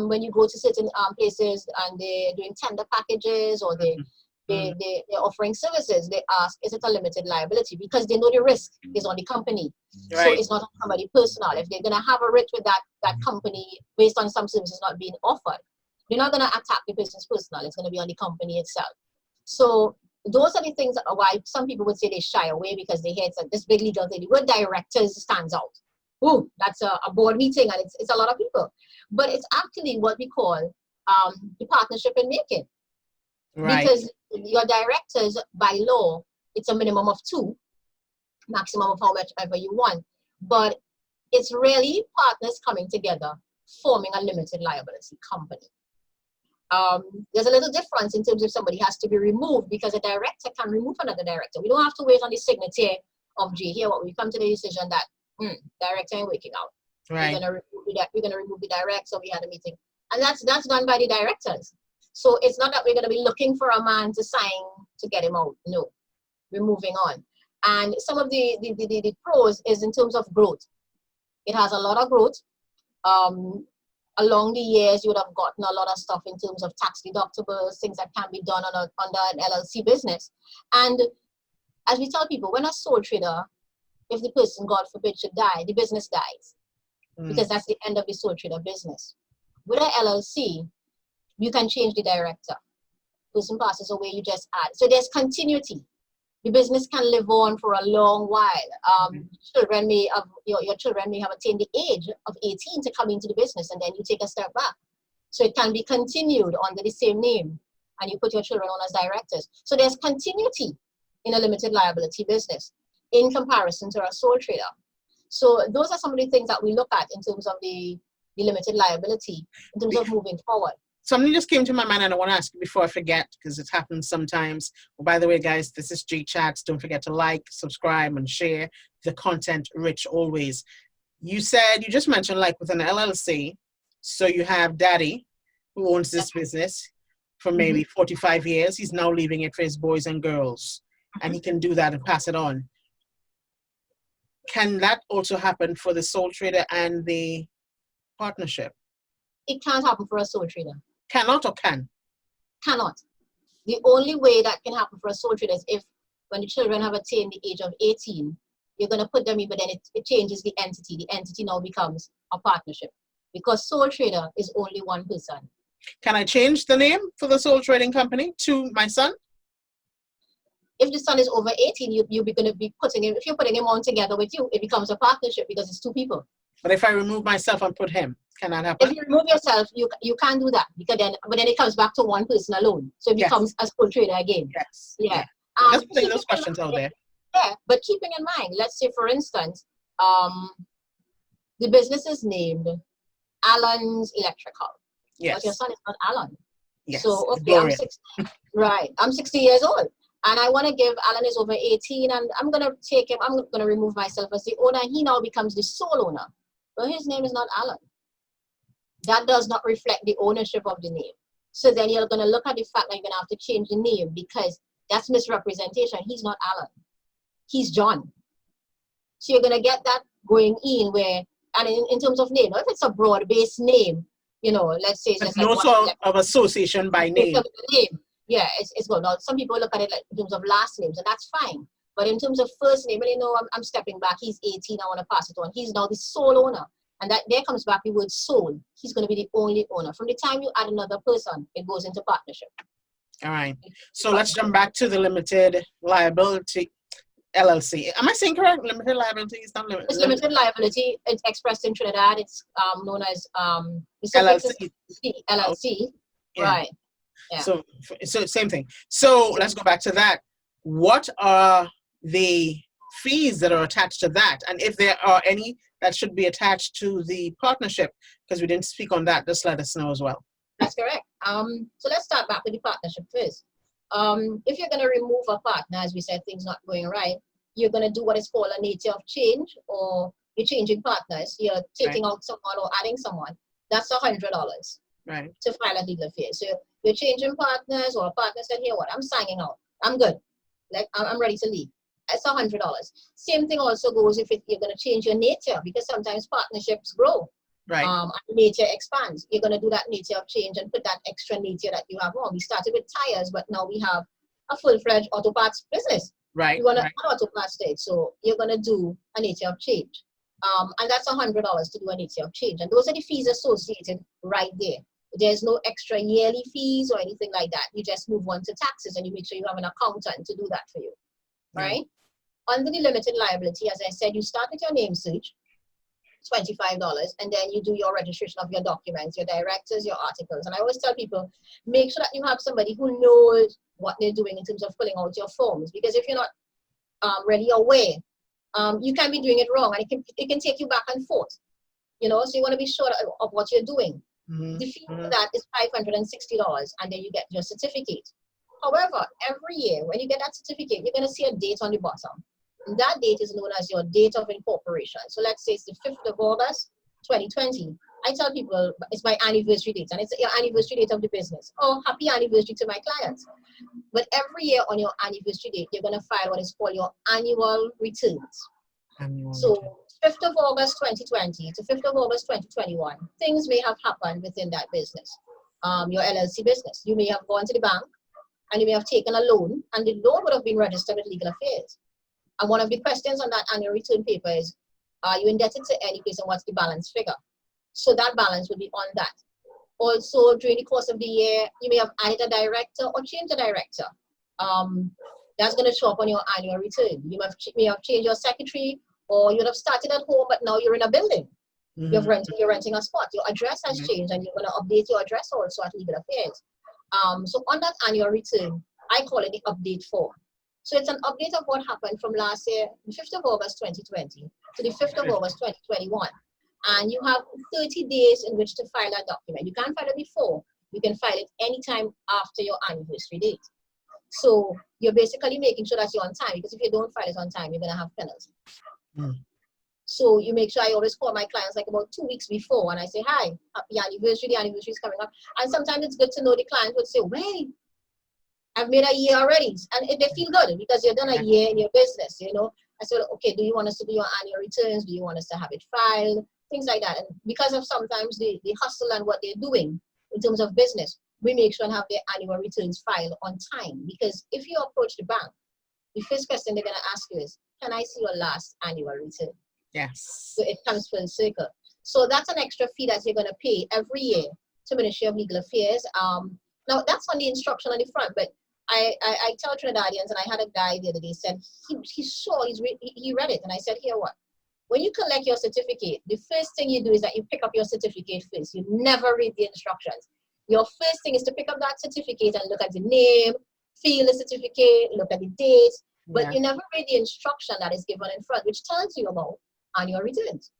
[SPEAKER 2] when you go to certain places and they're doing tender packages, or they're offering services. They ask, is it a limited liability? Because they know the risk is on the company. Right. So it's not on somebody personal. If they're going to have a writ with that company based on some services not being offered, they're not going to attack the business personal. It's going to be on the company itself. So those are the things that are why some people would say they shy away, because they hear it's this big legal thing. The word directors stands out. Ooh, that's a board meeting, and it's a lot of people. But it's actually what we call the partnership in making. Right. Because your directors, by law, it's a minimum of 2, maximum of how much ever you want. But it's really partners coming together, forming a limited liability company. There's a little difference in terms of somebody has to be removed, because a director can remove another director. We don't have to wait on the signature of G. Here, what we come to the decision that director ain't working out. Right. We're gonna remove the director. We had a meeting, and that's done by the directors. So it's not that we're gonna be looking for a man to sign to get him out. No, we're moving on. And some of the pros is in terms of growth. It has a lot of growth. Along the years, you would have gotten a lot of stuff in terms of tax deductibles, things that can be done under an LLC business. And as we tell people, when a sole trader, if the person, God forbid, should die, the business dies, because that's the end of the sole trader business. With an LLC, you can change the director. Person passes away, you just add. So there's continuity. The business can live on for a long while. Children may have, your children may have attained the age of 18 to come into the business, and then you take a step back. So it can be continued under the same name, and you put your children on as directors. So there's continuity in a limited liability business in comparison to a sole trader. So those are some of the things that we look at in terms of the limited liability, in terms of moving forward.
[SPEAKER 1] something just came to my mind and I want to ask you before I forget, because it happens sometimes. Well, by the way, guys, this is G Chats. Don't forget to like, subscribe, and share the content rich always. You just mentioned like with an LLC, so you have daddy who owns this business for maybe 45 years. He's now leaving it for his boys and girls, and he can do that and pass it on. Can that also happen for the sole trader and the partnership?
[SPEAKER 2] It can't happen for a sole trader.
[SPEAKER 1] Cannot or can?
[SPEAKER 2] Cannot. The only way that can happen for a sole trader is if when the children have attained the age of 18, you're going to put them in, but then it changes the entity. The entity now becomes a partnership because sole trader is only one person.
[SPEAKER 1] Can I change the name for the sole trading company to my son?
[SPEAKER 2] If the son is over 18, you're going to be putting him, if you're putting him on together with you, it becomes a partnership because it's two people.
[SPEAKER 1] But if I remove myself and put him, can that happen?
[SPEAKER 2] If you remove yourself, you can't do that because but then it comes back to one person alone. So it becomes a sole trader again.
[SPEAKER 1] Yes.
[SPEAKER 2] Yeah.
[SPEAKER 1] Let's put those questions out there.
[SPEAKER 2] Yeah, but keeping in mind, let's say for instance, the business is named Alan's Electrical.
[SPEAKER 1] Yes.
[SPEAKER 2] But your son is not Alan.
[SPEAKER 1] Yes.
[SPEAKER 2] So okay, I'm 60 years old. And I want to give Alan is over 18 and I'm going to take him, I'm going to remove myself as the owner. And he now becomes the sole owner. But his name is not Alan. That does not reflect the ownership of the name. So then you're going to look at the fact that you're going to have to change the name because that's misrepresentation. He's not Alan. He's John. So you're going to get that going in where, and in terms of name, if it's a broad-based name, let's say
[SPEAKER 1] it's no sort of association by name.
[SPEAKER 2] Yeah, it's good. Now, some people look at it like in terms of last names, and that's fine. But in terms of first name, I'm stepping back. He's 18. I want to pass it on. He's now the sole owner. And that there comes back the word sole. He's going to be the only owner. From the time you add another person, it goes into partnership.
[SPEAKER 1] All right. So let's jump back to the limited liability LLC. Am I saying correct? Limited liability is not limited.
[SPEAKER 2] It's limited liability. It's expressed in Trinidad. It's known as
[SPEAKER 1] LLC.
[SPEAKER 2] LLC.
[SPEAKER 1] Yeah.
[SPEAKER 2] Right. Yeah.
[SPEAKER 1] So same thing. So let's go back to that. What are the fees that are attached to that? And if there are any that should be attached to the partnership, because we didn't speak on that, just let us know as well.
[SPEAKER 2] That's correct. So let's start back with the partnership first. If you're going to remove a partner, as we said, things not going right, you're going to do what is called a nature of change, or you're changing partners. You're taking out someone or adding someone. That's $100.
[SPEAKER 1] Right.
[SPEAKER 2] To file a legal affairs. So you're changing partners, or a partner said, here, what? I'm signing out. I'm good. Like, I'm ready to leave. It's $100. Same thing also goes if you're going to change your nature, because sometimes partnerships grow.
[SPEAKER 1] Right.
[SPEAKER 2] And nature expands. You're going to do that nature of change and put that extra nature that you have on. We started with tires, but now we have a full-fledged auto parts business.
[SPEAKER 1] Right.
[SPEAKER 2] You want to add auto parts stage, so you're going to do a nature of change. And that's $100 to do a nature of change. And those are the fees associated right there. There's no extra yearly fees or anything like that. You just move on to taxes and you make sure you have an accountant to do that for you, right? Under the limited liability, as I said, you start with your name search, $25, and then you do your registration of your documents, your directors, your articles. And I always tell people, make sure that you have somebody who knows what they're doing in terms of filling out your forms. Because if you're not really aware, you can be doing it wrong, and it can take you back and forth. So you want to be sure of what you're doing. The fee for that is $560, and then you get your certificate. However, every year when you get that certificate, you're going to see a date on the bottom. And that date is known as your date of incorporation. So let's say it's the 5th of August, 2020. I tell people it's my anniversary date, and it's your anniversary date of the business. Oh, happy anniversary to my clients. But every year on your anniversary date, you're going to file what is called your annual returns. So 5th of August 2020 to 5th of August 2021, things may have happened within that business, your LLC business. You may have gone to the bank and you may have taken a loan, and the loan would have been registered with legal affairs. And one of the questions on that annual return paper is, are you indebted to any place and what's the balance figure? So that balance will be on that. Also, during the course of the year, you may have added a director or changed a director. That's going to show up on your annual return. You may have changed your secretary, or you would have started at home, but now you're in a building. You're renting a spot. Your address has changed, and you're going to update your address also at legal affairs. So on that annual return, I call it the update form. So it's an update of what happened from last year, the 5th of August 2020 to the 5th of August 2021. And you have 30 days in which to file that document. You can't file it before. you can file it anytime after your anniversary date. So you're basically making sure that you're on time, because if you don't file it on time, you're going to have penalty. So you make sure, I always call my clients like about 2 weeks before, and I say, hi, happy anniversary, the anniversary is coming up. And sometimes it's good to know the client would say, wait, I've made a year already. And they feel good because you've done a year in your business, you know. I said, okay, do you want us to do your annual returns? Do you want us to have it filed? Things like that. And because of sometimes the hustle and what they're doing in terms of business, we make sure and have their annual returns filed on time. Because if you approach the bank, the first question they're going to ask you is, can I see your last annual return?
[SPEAKER 1] Yes.
[SPEAKER 2] So it comes full circle. So that's an extra fee that you're going to pay every year to Ministry of Legal Affairs. Now, that's on the instruction on the front, but I tell Trinidadians, and I had a guy the other day said he read it, and I said, here what? When you collect your certificate, the first thing you do is that you pick up your certificate first. You never read the instructions. Your first thing is to pick up that certificate and look at the name, feel the certificate, look at the date, but you never read the instruction that is given in front, which tells you about annual returns.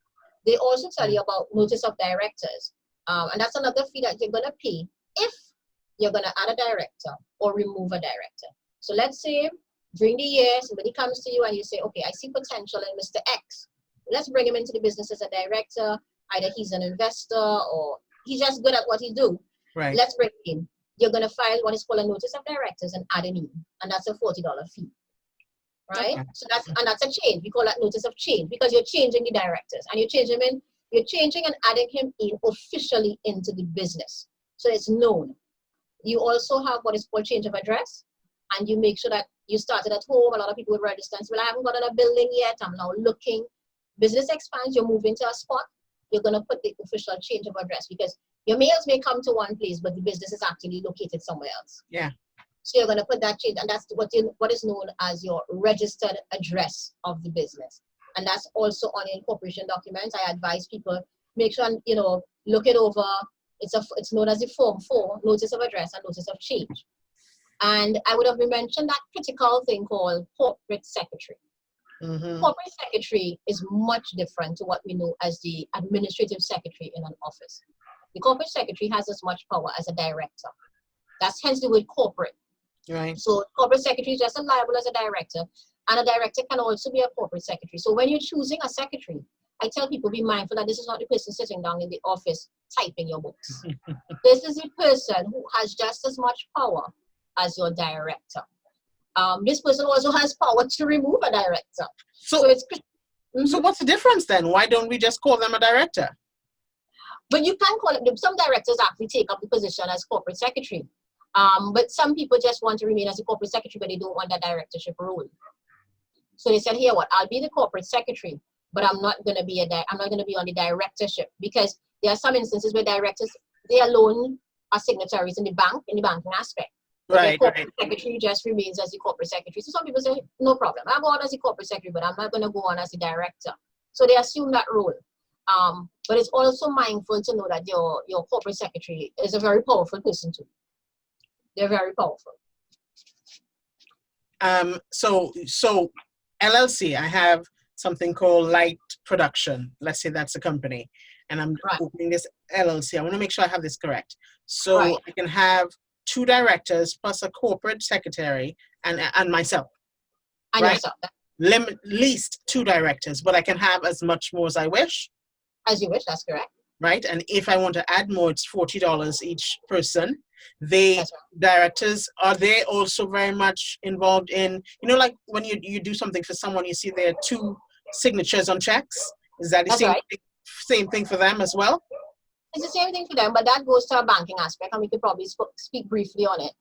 [SPEAKER 2] They also tell you about notice of directors, and that's another fee that you're going to pay if you're going to add a director or remove a director. So let's say during the year, somebody comes to you and you say, okay, I see potential in Mr. X. Let's bring him into the business as a director. Either he's an investor or he's just good at what he do.
[SPEAKER 1] Right.
[SPEAKER 2] Let's bring him in. You're going to file what is called a notice of directors and add him in. And that's a $40 fee. Right? Okay. So that's a change. We call that notice of change, because you're changing the directors and you're changing and adding him in officially into the business. So it's known. You also have what is called change of address, and you make sure that you started at home. A lot of people would register and say, well, I haven't gotten a building yet. I'm now looking. Business expands, you're moving to a spot. You're going to put the official change of address, because your mails may come to one place, but the business is actually located somewhere else.
[SPEAKER 1] Yeah.
[SPEAKER 2] So you're going to put that change, and that's what is known as your registered address of the business. And that's also on your incorporation documents. I advise people, make sure, look it over. It's known as the Form 4, Notice of Address and Notice of Change. And I would have mentioned that critical thing called Corporate Secretary. Corporate Secretary is much different to what we know as the Administrative Secretary in an office. The Corporate Secretary has as much power as a director. That's hence the word corporate.
[SPEAKER 1] Right.
[SPEAKER 2] So Corporate Secretary is just as liable as a director, and a director can also be a Corporate Secretary. So when you're choosing a secretary, I tell people, be mindful that this is not the person sitting down in the office typing your books. This is the person who has just as much power as your director. This person also has power to remove a director. So
[SPEAKER 1] what's the difference then? Why don't we just call them a director?
[SPEAKER 2] But you can call it, some directors actually take up the position as corporate secretary. But some people just want to remain as a corporate secretary, but they don't want that directorship role. So they said, here what, I'll be the corporate secretary, but I'm not going to be on the directorship, because there are some instances where directors, they alone are signatories in the banking aspect. Right. The corporate secretary just remains as the corporate secretary. So some people say, no problem, I'll go on as the corporate secretary, but I'm not going to go on as the director. So they assume that role. But it's also mindful to know that your corporate secretary is a very powerful person too. They're very powerful.
[SPEAKER 1] So LLC, I have something called Light Production. Let's say that's a company, and I'm opening this LLC. I want to make sure I have this correct. So I can have 2 directors plus a corporate secretary and myself.
[SPEAKER 2] And yourself.
[SPEAKER 1] Least 2 directors, but I can have as much more as I wish.
[SPEAKER 2] As you wish, that's correct.
[SPEAKER 1] Right, and if I want to add more, it's $40 each person. Directors, are they also very much involved in, like when you do something for someone, you see there are 2 signatures on checks? Is that the same thing for them as well?
[SPEAKER 2] It's the same thing for them, but that goes to a banking aspect, and we could probably speak briefly on it.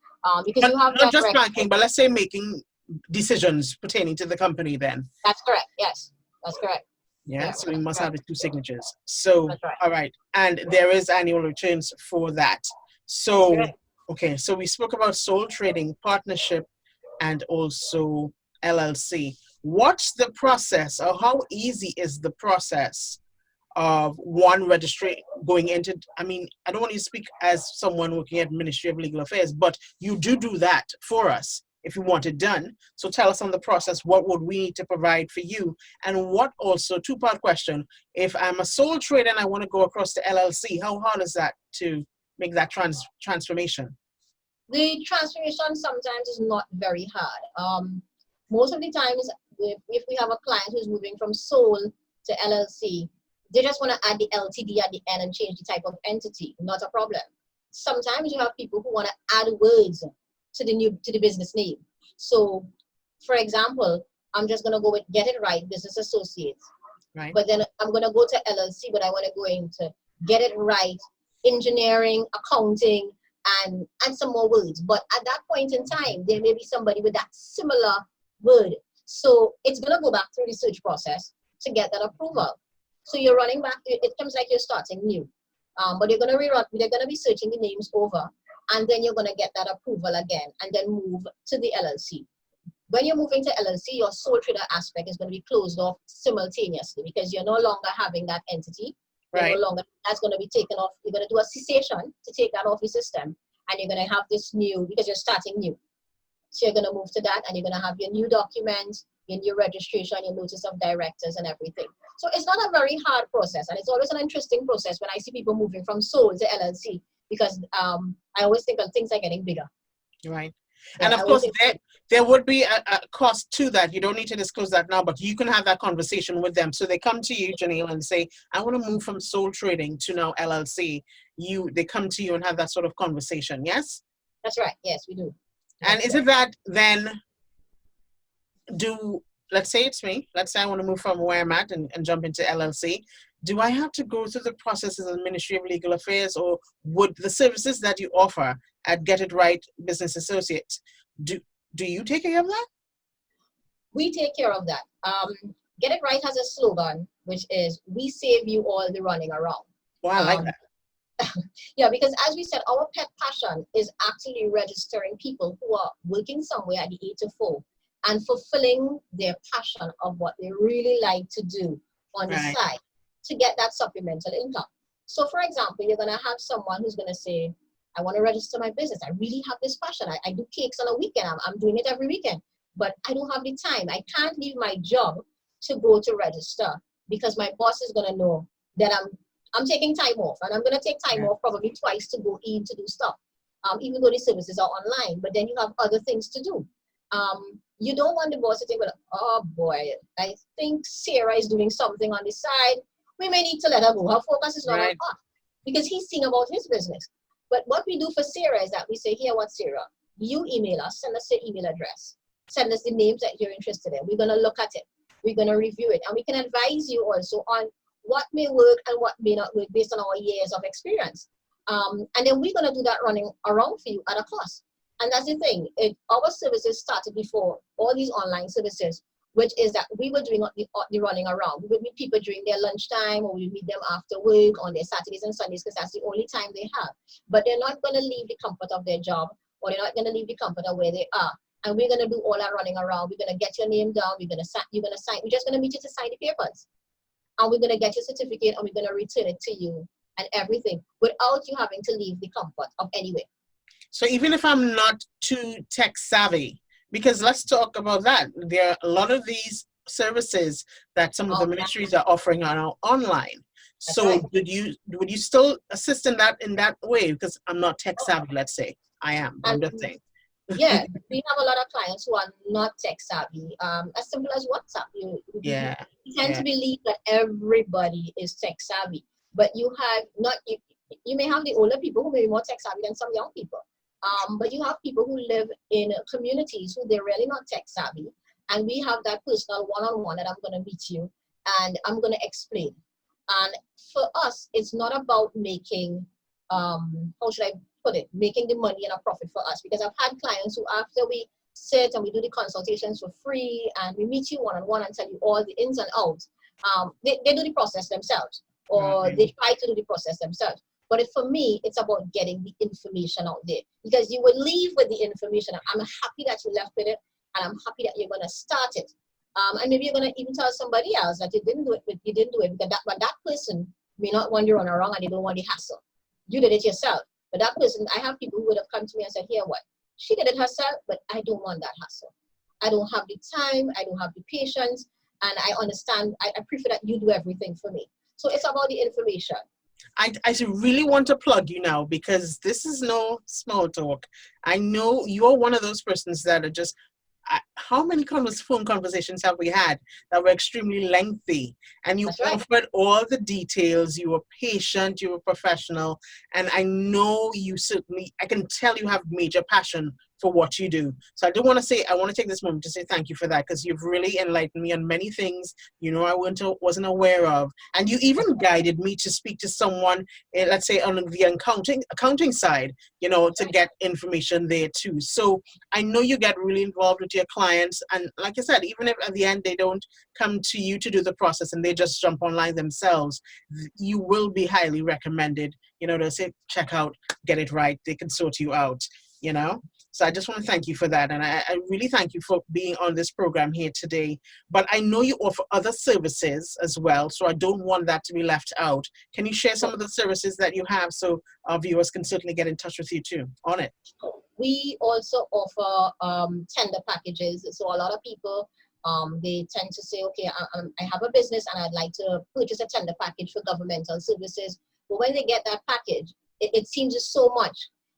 [SPEAKER 2] Because
[SPEAKER 1] but
[SPEAKER 2] you have
[SPEAKER 1] not just banking, but let's say making decisions pertaining to the company then.
[SPEAKER 2] That's correct, yes, that's correct.
[SPEAKER 1] Yeah, so we must have the 2 signatures. So, all right, and there is annual returns for that. So, okay, so we spoke about sole trading, partnership, and also LLC. What's the process, or how easy is the process of one registry going into, I don't want you to speak as someone working at Ministry of Legal Affairs, but you do that for us if you want it done. So tell us on the process, what would we need to provide for you? And what also, 2-part question, if I'm a sole trader and I want to go across to LLC, how hard is that to make that transformation?
[SPEAKER 2] The transformation sometimes is not very hard. Most of the times, if we have a client who's moving from sole to LLC, they just want to add the LTD at the end and change the type of entity. Not a problem. Sometimes you have people who want to add words to the business name. So, for example, I'm just going to go with Get It Right Business Associates.
[SPEAKER 1] Right.
[SPEAKER 2] But then I'm going to go to LLC, but I want to go into Get It Right Engineering, Accounting, and some more words. But at that point in time, there may be somebody with that similar word. So it's going to go back through the search process to get that approval. So you're running back, it comes like you're starting new. But they're going to be searching the names over, and then you're going to get that approval again, and then move to the LLC. When you're moving to LLC, your sole trader aspect is going to be closed off simultaneously because you're no longer having that entity.
[SPEAKER 1] Right.
[SPEAKER 2] No longer, that's going to be taken off. You're going to do a cessation to take that off your system, and you're going to have this new, because you're starting new. So you're going to move to that, and you're going to have your new documents, your new registration, your notice of directors, and everything. So it's not a very hard process, and it's always an interesting process when I see people moving from sole to LLC, because I always think that things are getting bigger.
[SPEAKER 1] Right.
[SPEAKER 2] Yeah,
[SPEAKER 1] and of course, there would be a cost to that. You don't need to disclose that now, but you can have that conversation with them. So they come to you, Janelle, and say, I want to move from sole trading to now LLC. They come to you and have that sort of conversation, yes?
[SPEAKER 2] That's right. Yes, we do.
[SPEAKER 1] And is it that then let's say it's me, let's say I want to move from where I'm at and jump into LLC. Do I have to go through the processes of the Ministry of Legal Affairs, or would the services that you offer at Get It Right Business Associates, do you take care of that?
[SPEAKER 2] We take care of that. Get It Right has a slogan, which is, we save you all the running around.
[SPEAKER 1] Well, I like that.
[SPEAKER 2] Yeah, because as we said, our pet passion is actually registering people who are working somewhere at the 8 to 4 and fulfilling their passion of what they really like to do on the side to get that supplemental income. So for example, you're going to have someone who's going to say, I want to register my business. I really have this passion. I do cakes on a weekend. I'm doing it every weekend, but I don't have the time. I can't leave my job to go to register because my boss is going to know that I'm taking time off, and I'm going to take time off probably twice to go in to do stuff, even though the services are online, but then you have other things to do. You don't want the boss to think, well, oh boy, I think Sarah is doing something on the side. We may need to let her go. Her focus is not on us because he's seeing about his business. But what we do for Sarah is that we say, here, what, Sarah? You email us, send us your email address, send us the names that you're interested in. We're going to look at it. We're going to review it. And we can advise you also on what may work and what may not work based on our years of experience. And then we're going to do that running around for you at a cost. And that's the thing. Our services started before all these online services, which is that we were doing the running around. We would meet people during their lunchtime, or we would meet them after work on their Saturdays and Sundays, because that's the only time they have. But they're not going to leave the comfort of their job, or they're not going to leave the comfort of where they are. And we're going to do all that running around. We're going to get your name down. You're going to sign. We're just going to meet you to sign the papers. And we're going to get your certificate, and we're going to return it to you and everything without you having to leave the comfort of anywhere.
[SPEAKER 1] So even if I'm not too tech savvy, because let's talk about that. There are a lot of these services that some of the ministries are offering are online. So would you still assist in that way? Because I'm not tech savvy, let's say. I am, I'm just saying.
[SPEAKER 2] Yeah, we have a lot of clients who are not tech savvy. As simple as WhatsApp. You tend to believe that everybody is tech savvy, but you may have the older people who may be more tech savvy than some young people. But you have people who live in communities who they're really not tech savvy, and we have that personal one-on-one that I'm going to meet you and I'm going to explain. And for us, it's not about making, how should I put it, making the money and a profit for us, because I've had clients who, after we sit and we do the consultations for free and we meet you one-on-one and tell you all the ins and outs, they do the process themselves, or they try to do the process themselves. But for me, it's about getting the information out there, because you would leave with the information. I'm happy that you left with it, and I'm happy that you're going to start it. And maybe you're going to even tell somebody else that you didn't do it, because that person may not want you to run around and they don't want the hassle. You did it yourself. But that person, I have people who would have come to me and said, here, what? She did it herself, but I don't want that hassle. I don't have the time. I don't have the patience. And I understand. I prefer that you do everything for me. So it's about the information.
[SPEAKER 1] I really want to plug you now because this is no small talk. I know you're one of those persons that are just, how many phone conversations have we had that were extremely lengthy? And you
[SPEAKER 2] That's right.
[SPEAKER 1] offered all the details. You were patient, you were professional. And I know you certainly, I can tell you have major passion for what you do. So I want to take this moment to say thank you for that, because you've really enlightened me on many things, I wasn't aware of. And you even guided me to speak to someone, let's say on the accounting side, to get information there too. So I know you get really involved with your clients. And like I said, even if at the end they don't come to you to do the process and they just jump online themselves, you will be highly recommended, to say, check out, get it right. They can sort you out, So I just want to thank you for that. And I really thank you for being on this program here today. But I know you offer other services as well, so I don't want that to be left out. Can you share some of the services that you have so our viewers can certainly get in touch with you too on it?
[SPEAKER 2] We also offer tender packages. So a lot of people, they tend to say, okay, I have a business and I'd like to purchase a tender package for governmental services. But when they get that package, it seems so much.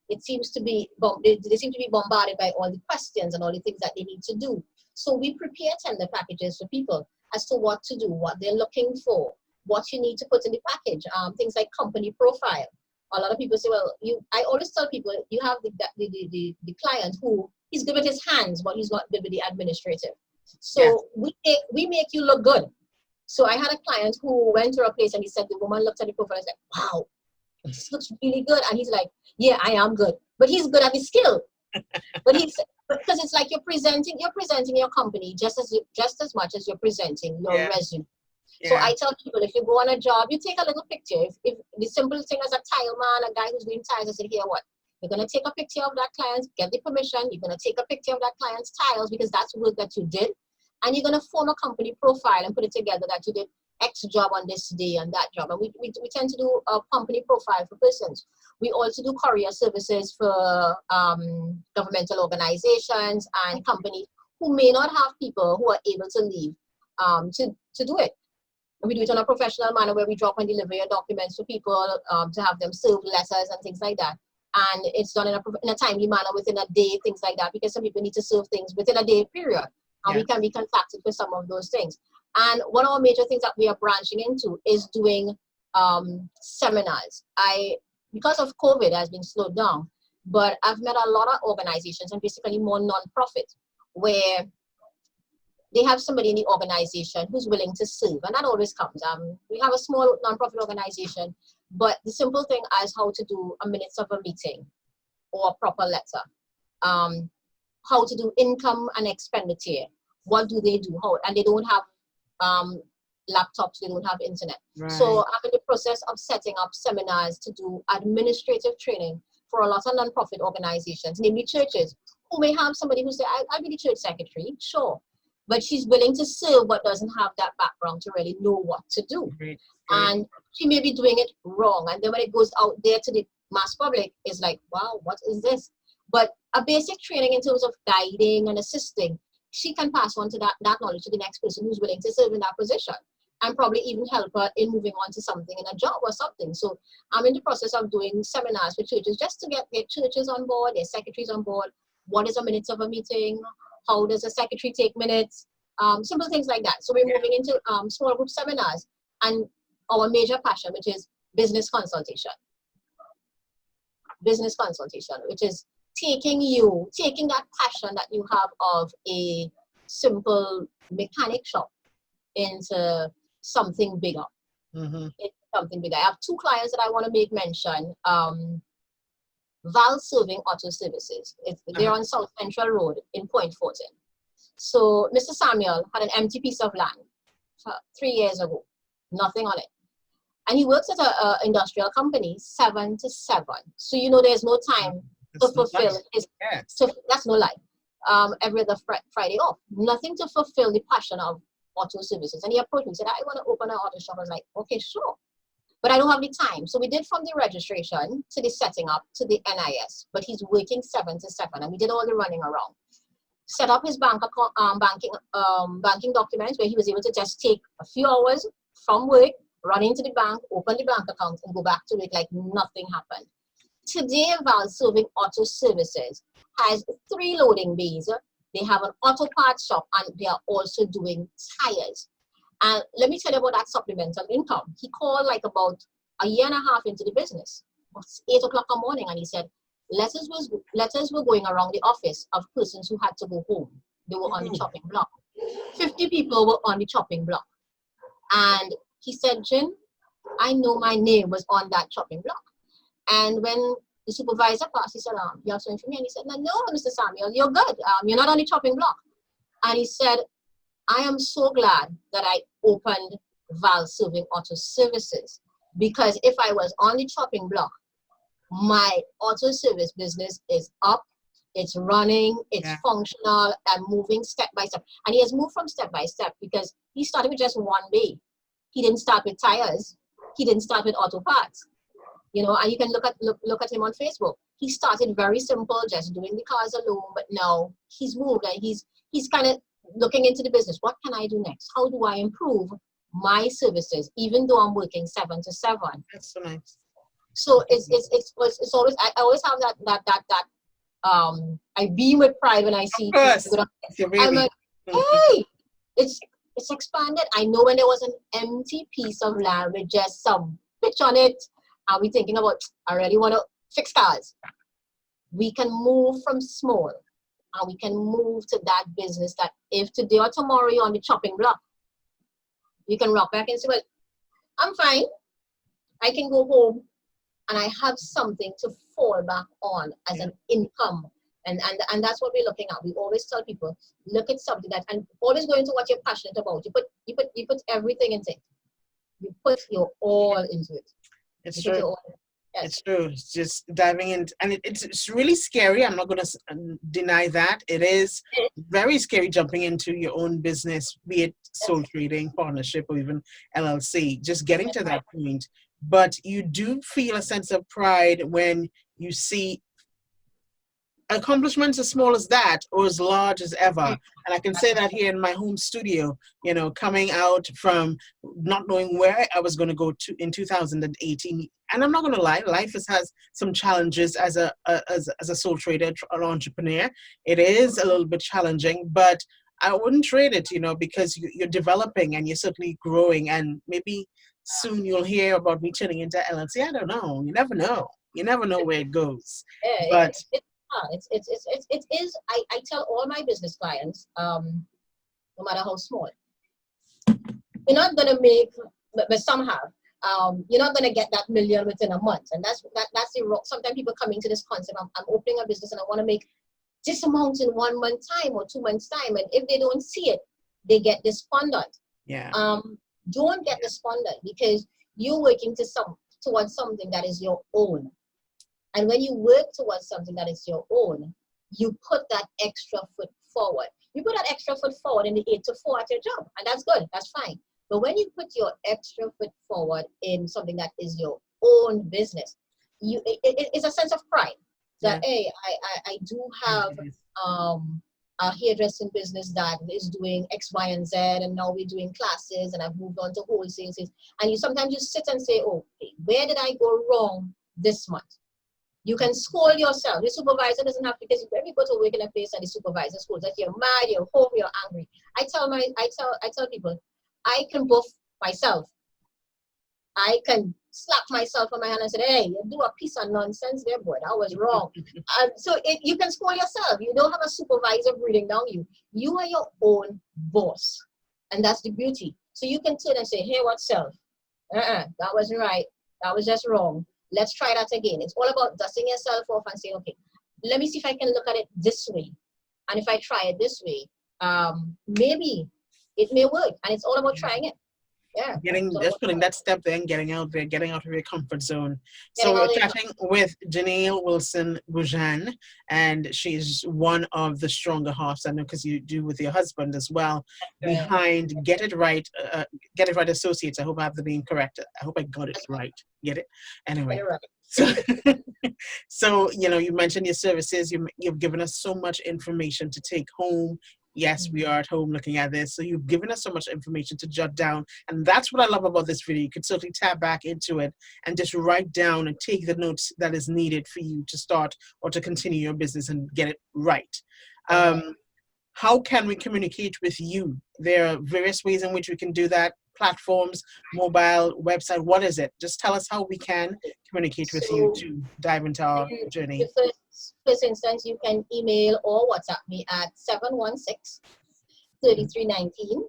[SPEAKER 2] It seems to be, they seem to be bombarded by all the questions and all the things that they need to do. So we prepare tender packages for people as to what to do, what they're looking for, what you need to put in the package, things like company profile. A lot of people say, well, I always tell people, you have the client who he's good with his hands, but he's not good with the administrative. So yes, we make you look good. So I had a client who went to a place and he said, the woman looked at the profile and said, wow, this looks really good. And he's like, yeah, I am good. But he's good at his skill. Because it's like you're presenting your company just as much as you're presenting your resume. Yeah. So I tell people, if you go on a job, you take a little picture. If the simple thing as a tile man, a guy who's doing tiles, I said, here, what? You're going to take a picture of that client, get the permission. You're going to take a picture of that client's tiles because that's work that you did. And you're going to form a company profile and put it together that you did X job on this day and that job. And we tend to do a company profile for persons. We also do courier services for governmental organizations and companies who may not have people who are able to leave to do it. We do it in a professional manner where we drop and deliver your documents to people to have them serve letters and things like that. And it's done in a timely manner within a day, things like that, because some people need to serve things within a day period. And we can be contacted for some of those things. And one of our major things that we are branching into is doing seminars. Because of COVID, it has been slowed down, but I've met a lot of organizations and basically more non-profit where they have somebody in the organization who's willing to serve, and that always comes. We have a small non-profit organization, but the simple thing as how to do a minutes of a meeting or a proper letter, how to do income and expenditure, what do they do, and they don't have laptops, they don't have internet. Right. So I'm in the process of setting up seminars to do administrative training for a lot of non-profit organizations, namely churches, who may have somebody who say, I'll be the church secretary, sure. But she's willing to serve but doesn't have that background to really know what to do. Right. And she may be doing it wrong. And then when it goes out there to the mass public, it's like, wow, what is this? But a basic training in terms of guiding and assisting, she can pass on to that knowledge to the next person who's willing to serve in that position, and probably even help her in moving on to something in a job or something. So I'm in the process of doing seminars with churches just to get their churches on board, their secretaries on board. What is a minutes of a meeting? How does a secretary take minutes? Simple things like that. So we're moving into small group seminars, and our major passion, which is business consultation. Business consultation, which is taking that passion that you have of a simple mechanic shop into something bigger. Mm-hmm. It's something bigger. I have two clients that I want to make mention. Val Serving Auto Services. They're on South Central Road in Point Fortin. So Mr. Samuel had an empty piece of land 3 years ago, nothing on it. And he works at an industrial company 7 to 7. So there's no time to fulfill his. So that's no lie. Every other Friday off, nothing to fulfill the passion of auto services. And he approached me and said, I want to open an auto shop. I was like, okay, sure. But I don't have the time. So we did from the registration to the setting up to the NIS. But he's working 7 to 7. And we did all the running around. Set up his bank account, banking documents where he was able to just take a few hours from work run into the bank, open the bank account, and go back to it like nothing happened. Today, Val Serving Auto Services has 3 loading bays. They have an auto parts shop, and they are also doing tires. And let me tell you about that supplemental income. He called like about a year and a half into the business. It's 8 o'clock in the morning, and he said, letters were going around the office of persons who had to go home. They were on the chopping block. 50 people were on the chopping block. And he said, Jin, I know my name was on that chopping block. And when the supervisor passed, he said, you have something for me? And he said, no, Mr. Samuel, you're good. You're not on the chopping block. And he said, I am so glad that I opened Val Serving Auto Services, because if I was on the chopping block, my auto service business is up, it's running, it's functional, and moving step by step. And he has moved from step by step because he started with just 1 bay. He didn't start with tires. He didn't start with auto parts. You know, and you can look at him on Facebook. He started very simple, just doing the cars alone, but now he's moved and he's kind of looking into the business. What can I do next? How do I improve my services, even though I'm working 7 to 7?
[SPEAKER 1] That's so nice.
[SPEAKER 2] So it's always, I always have that I beam with pride when I see people. I'm like, hey, it's expanded. I know when there was an empty piece of land with just some pitch on it, and we thinking about, I really want to fix cars. We can move from small, and we can move to that business that if today or tomorrow you're on the chopping block, you can rock back and say, well, I'm fine. I can go home and I have something to fall back on as an income. And that's what we're looking at. We always tell people, look at something that, and always go into what you're passionate about. You put everything into it. You put your all into it.
[SPEAKER 1] It's true. Yes. It's true. It's just diving in, and it's really scary. I'm not going to deny that. It is very scary jumping into your own business, be it sole trading, partnership, or even LLC, just getting to that point. But you do feel a sense of pride when you see accomplishments as small as that or as large as ever. And I can say that here in my home studio, you know, coming out from not knowing where I was going to go to in 2018. And I'm not going to lie, life has some challenges as a sole trader, an entrepreneur. It is a little bit challenging, but I wouldn't trade it, you know, because you're developing and you're certainly growing, and maybe soon you'll hear about me turning into LLC. I don't know. You never know. You never know where it goes. But
[SPEAKER 2] it is. I tell all my business clients, no matter how small, you're not gonna make, but some have. You're not gonna get that million within a month, and that's the wrong. Sometimes people come into this concept. I'm opening a business and I want to make this amount in 1 month time or 2 months time, and if they don't see it, they get despondent.
[SPEAKER 1] Yeah.
[SPEAKER 2] Don't get despondent, because you're working towards something that is your own. And when you work towards something that is your own, you put that extra foot forward. You put that extra foot forward in the 8 to 4 at your job, and that's good, that's fine. But when you put your extra foot forward in something that is your own business, it's a sense of pride that, hey, I do have a hairdressing business that is doing X, Y, and Z, and now we're doing classes, and I've moved on to wholesale. And you sometimes just sit and say, okay, where did I go wrong this month? You can scold yourself. The supervisor doesn't have to, because when you go to work in a place and the supervisor scolds that you're mad, you're home, you're angry. I tell people, I can buff myself. I can slap myself on my hand and say, hey, you do a piece of nonsense there, boy. That was wrong. So you can scold yourself. You don't have a supervisor breathing down you. You are your own boss. And that's the beauty. So you can turn and say, hey, what's self? That wasn't right. That was just wrong. Let's try that again. It's all about dusting yourself off and saying, okay, let me see if I can look at it this way. And if I try it this way, maybe it may work. And it's all about trying it. Yeah.
[SPEAKER 1] Just putting that step there and getting out there, getting out of your comfort zone. So we're chatting with GENELLE Wilson BUJAN, and she's one of the stronger halves, I know, because you do with your husband as well, behind Get It Right Associates. I hope I have the name correct. I hope I got it right. Get it? Anyway.
[SPEAKER 2] Get it right.
[SPEAKER 1] So, you know, you mentioned your services. You've given us so much information to take home Yes, we are at home looking at this. So you've given us so much information to jot down. And that's what I love about this video. You could certainly tap back into it and just write down and take the notes that is needed for you to start or to continue your business and get it right. How can we communicate with you? There are various ways in which we can do that. Platforms, mobile, website, what is it? Just tell us how we can communicate with you to dive into our journey.
[SPEAKER 2] The first instance, you can email or WhatsApp me at 716-3319,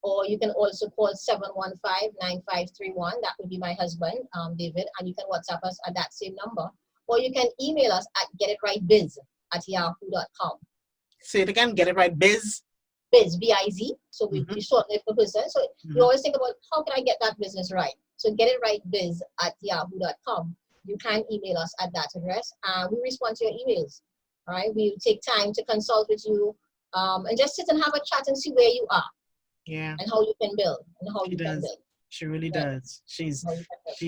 [SPEAKER 2] or you can also call 715-9531. That would be my husband, David, and you can WhatsApp us at that same number, or you can email us at getitrightbiz@yahoo.com.
[SPEAKER 1] Say it again, get it right, biz.
[SPEAKER 2] Biz, B-I-Z, so we shorten for person. So you always think about, how can I get that business right? So getitrightbiz@yahoo.com. You can email us at that address, and we respond to your emails. All right, we take time to consult with you, and just sit and have a chat and see where you are.
[SPEAKER 1] Yeah.
[SPEAKER 2] And how you can build, and how you can build.
[SPEAKER 1] She really does. She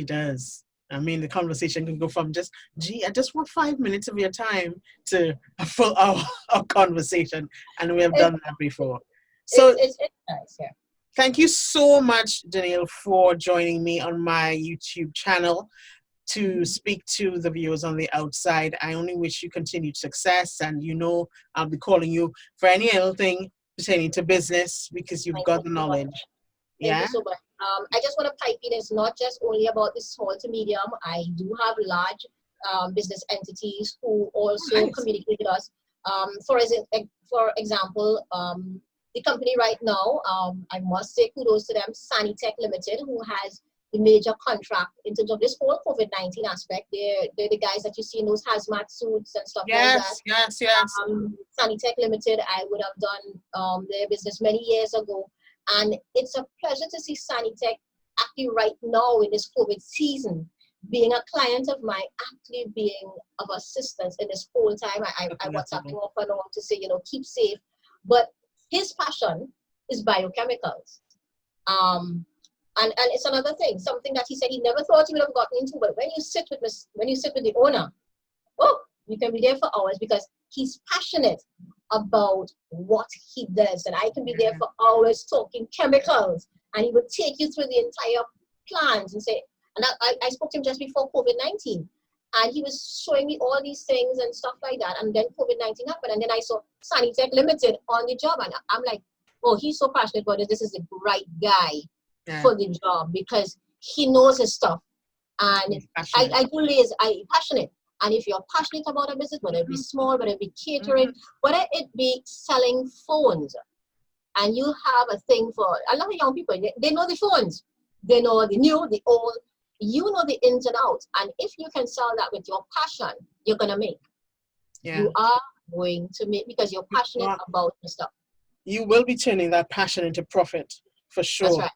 [SPEAKER 1] does. I mean, the conversation can go from just, gee, I just want 5 minutes of your time, to a full hour of conversation. And we have done that before. So
[SPEAKER 2] it's nice, yeah.
[SPEAKER 1] Thank you so much, Janelle, for joining me on my YouTube channel to speak to the viewers on the outside. I only wish you continued success, and I'll be calling you for any other thing pertaining to business, because you've got the knowledge.
[SPEAKER 2] Thank you so much. I just want to pipe in, it's not just only about the small to medium. I do have large business entities who also communicate with us. For example, the company right now, I must say kudos to them, Sanitech Limited, who has the major contract in terms of this whole COVID-19 aspect. They're the guys that you see in those hazmat suits and stuff like that.
[SPEAKER 1] Yes.
[SPEAKER 2] Sanitech Limited, I would have done their business many years ago. And it's a pleasure to see Sanitech actually right now in this COVID season being a client of mine, actually being of assistance in this whole time. I WhatsApp him off and on to say, keep safe. But his passion is biochemicals. And it's another thing, something that he said he never thought he would have gotten into. But when you sit with the owner, you can be there for hours, because he's passionate about what he does. And I can be there for hours talking chemicals, and he would take you through the entire plans and say, and I spoke to him just before COVID-19, and he was showing me all these things and stuff like that. And then COVID-19 happened, and then I saw Sanitech Limited on the job, and I'm like, oh, he's so passionate about it. This is the right guy for the job, because he knows his stuff. And I do realize I'm passionate. And if you're passionate about a business, whether it be small, whether it be catering, whether it be selling phones, and you have a thing for a lot of young people, they know the phones, they know the new, the old, you know the ins and outs. And if you can sell that with your passion, you're going to make. You are going to make, because you're passionate about the stuff.
[SPEAKER 1] You will be turning that passion into profit, for sure.
[SPEAKER 2] That's right.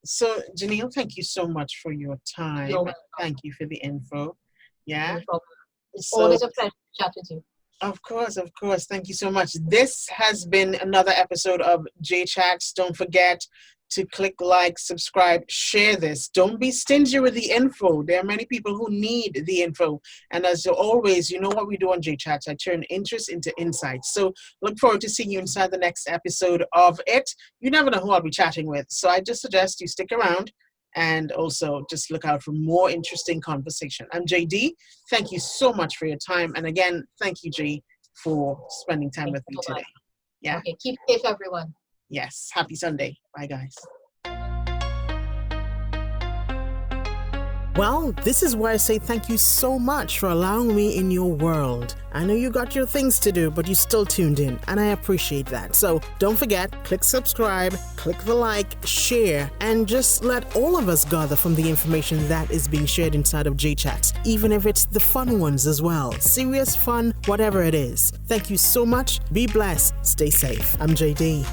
[SPEAKER 1] So, Janelle, thank you so much for your time.
[SPEAKER 2] You're welcome.
[SPEAKER 1] Thank you for the info. Yeah.
[SPEAKER 2] No problem. It's always a pleasure to chat with you.
[SPEAKER 1] Of course. Thank you so much. This has been another episode of J Chats. Don't forget to click like, subscribe, share this. Don't be stingy with the info. There are many people who need the info. And as always, you know what we do on J Chats. I turn interest into insights. So look forward to seeing you inside the next episode of it. You never know who I'll be chatting with. So I just suggest you stick around. And also just look out for more interesting conversation. I'm JD. Thank you so much for your time. And again, thank you, G, for spending time with me today. Yeah.
[SPEAKER 2] Okay, keep safe, everyone.
[SPEAKER 1] Yes. Happy Sunday. Bye, guys. Well, this is where I say thank you so much for allowing me in your world. I know you got your things to do, but you still tuned in, and I appreciate that. So don't forget, click subscribe, click the like, share, and just let all of us gather from the information that is being shared inside of J-Chats, even if it's the fun ones as well. Serious fun, whatever it is. Thank you so much. Be blessed. Stay safe. I'm JD.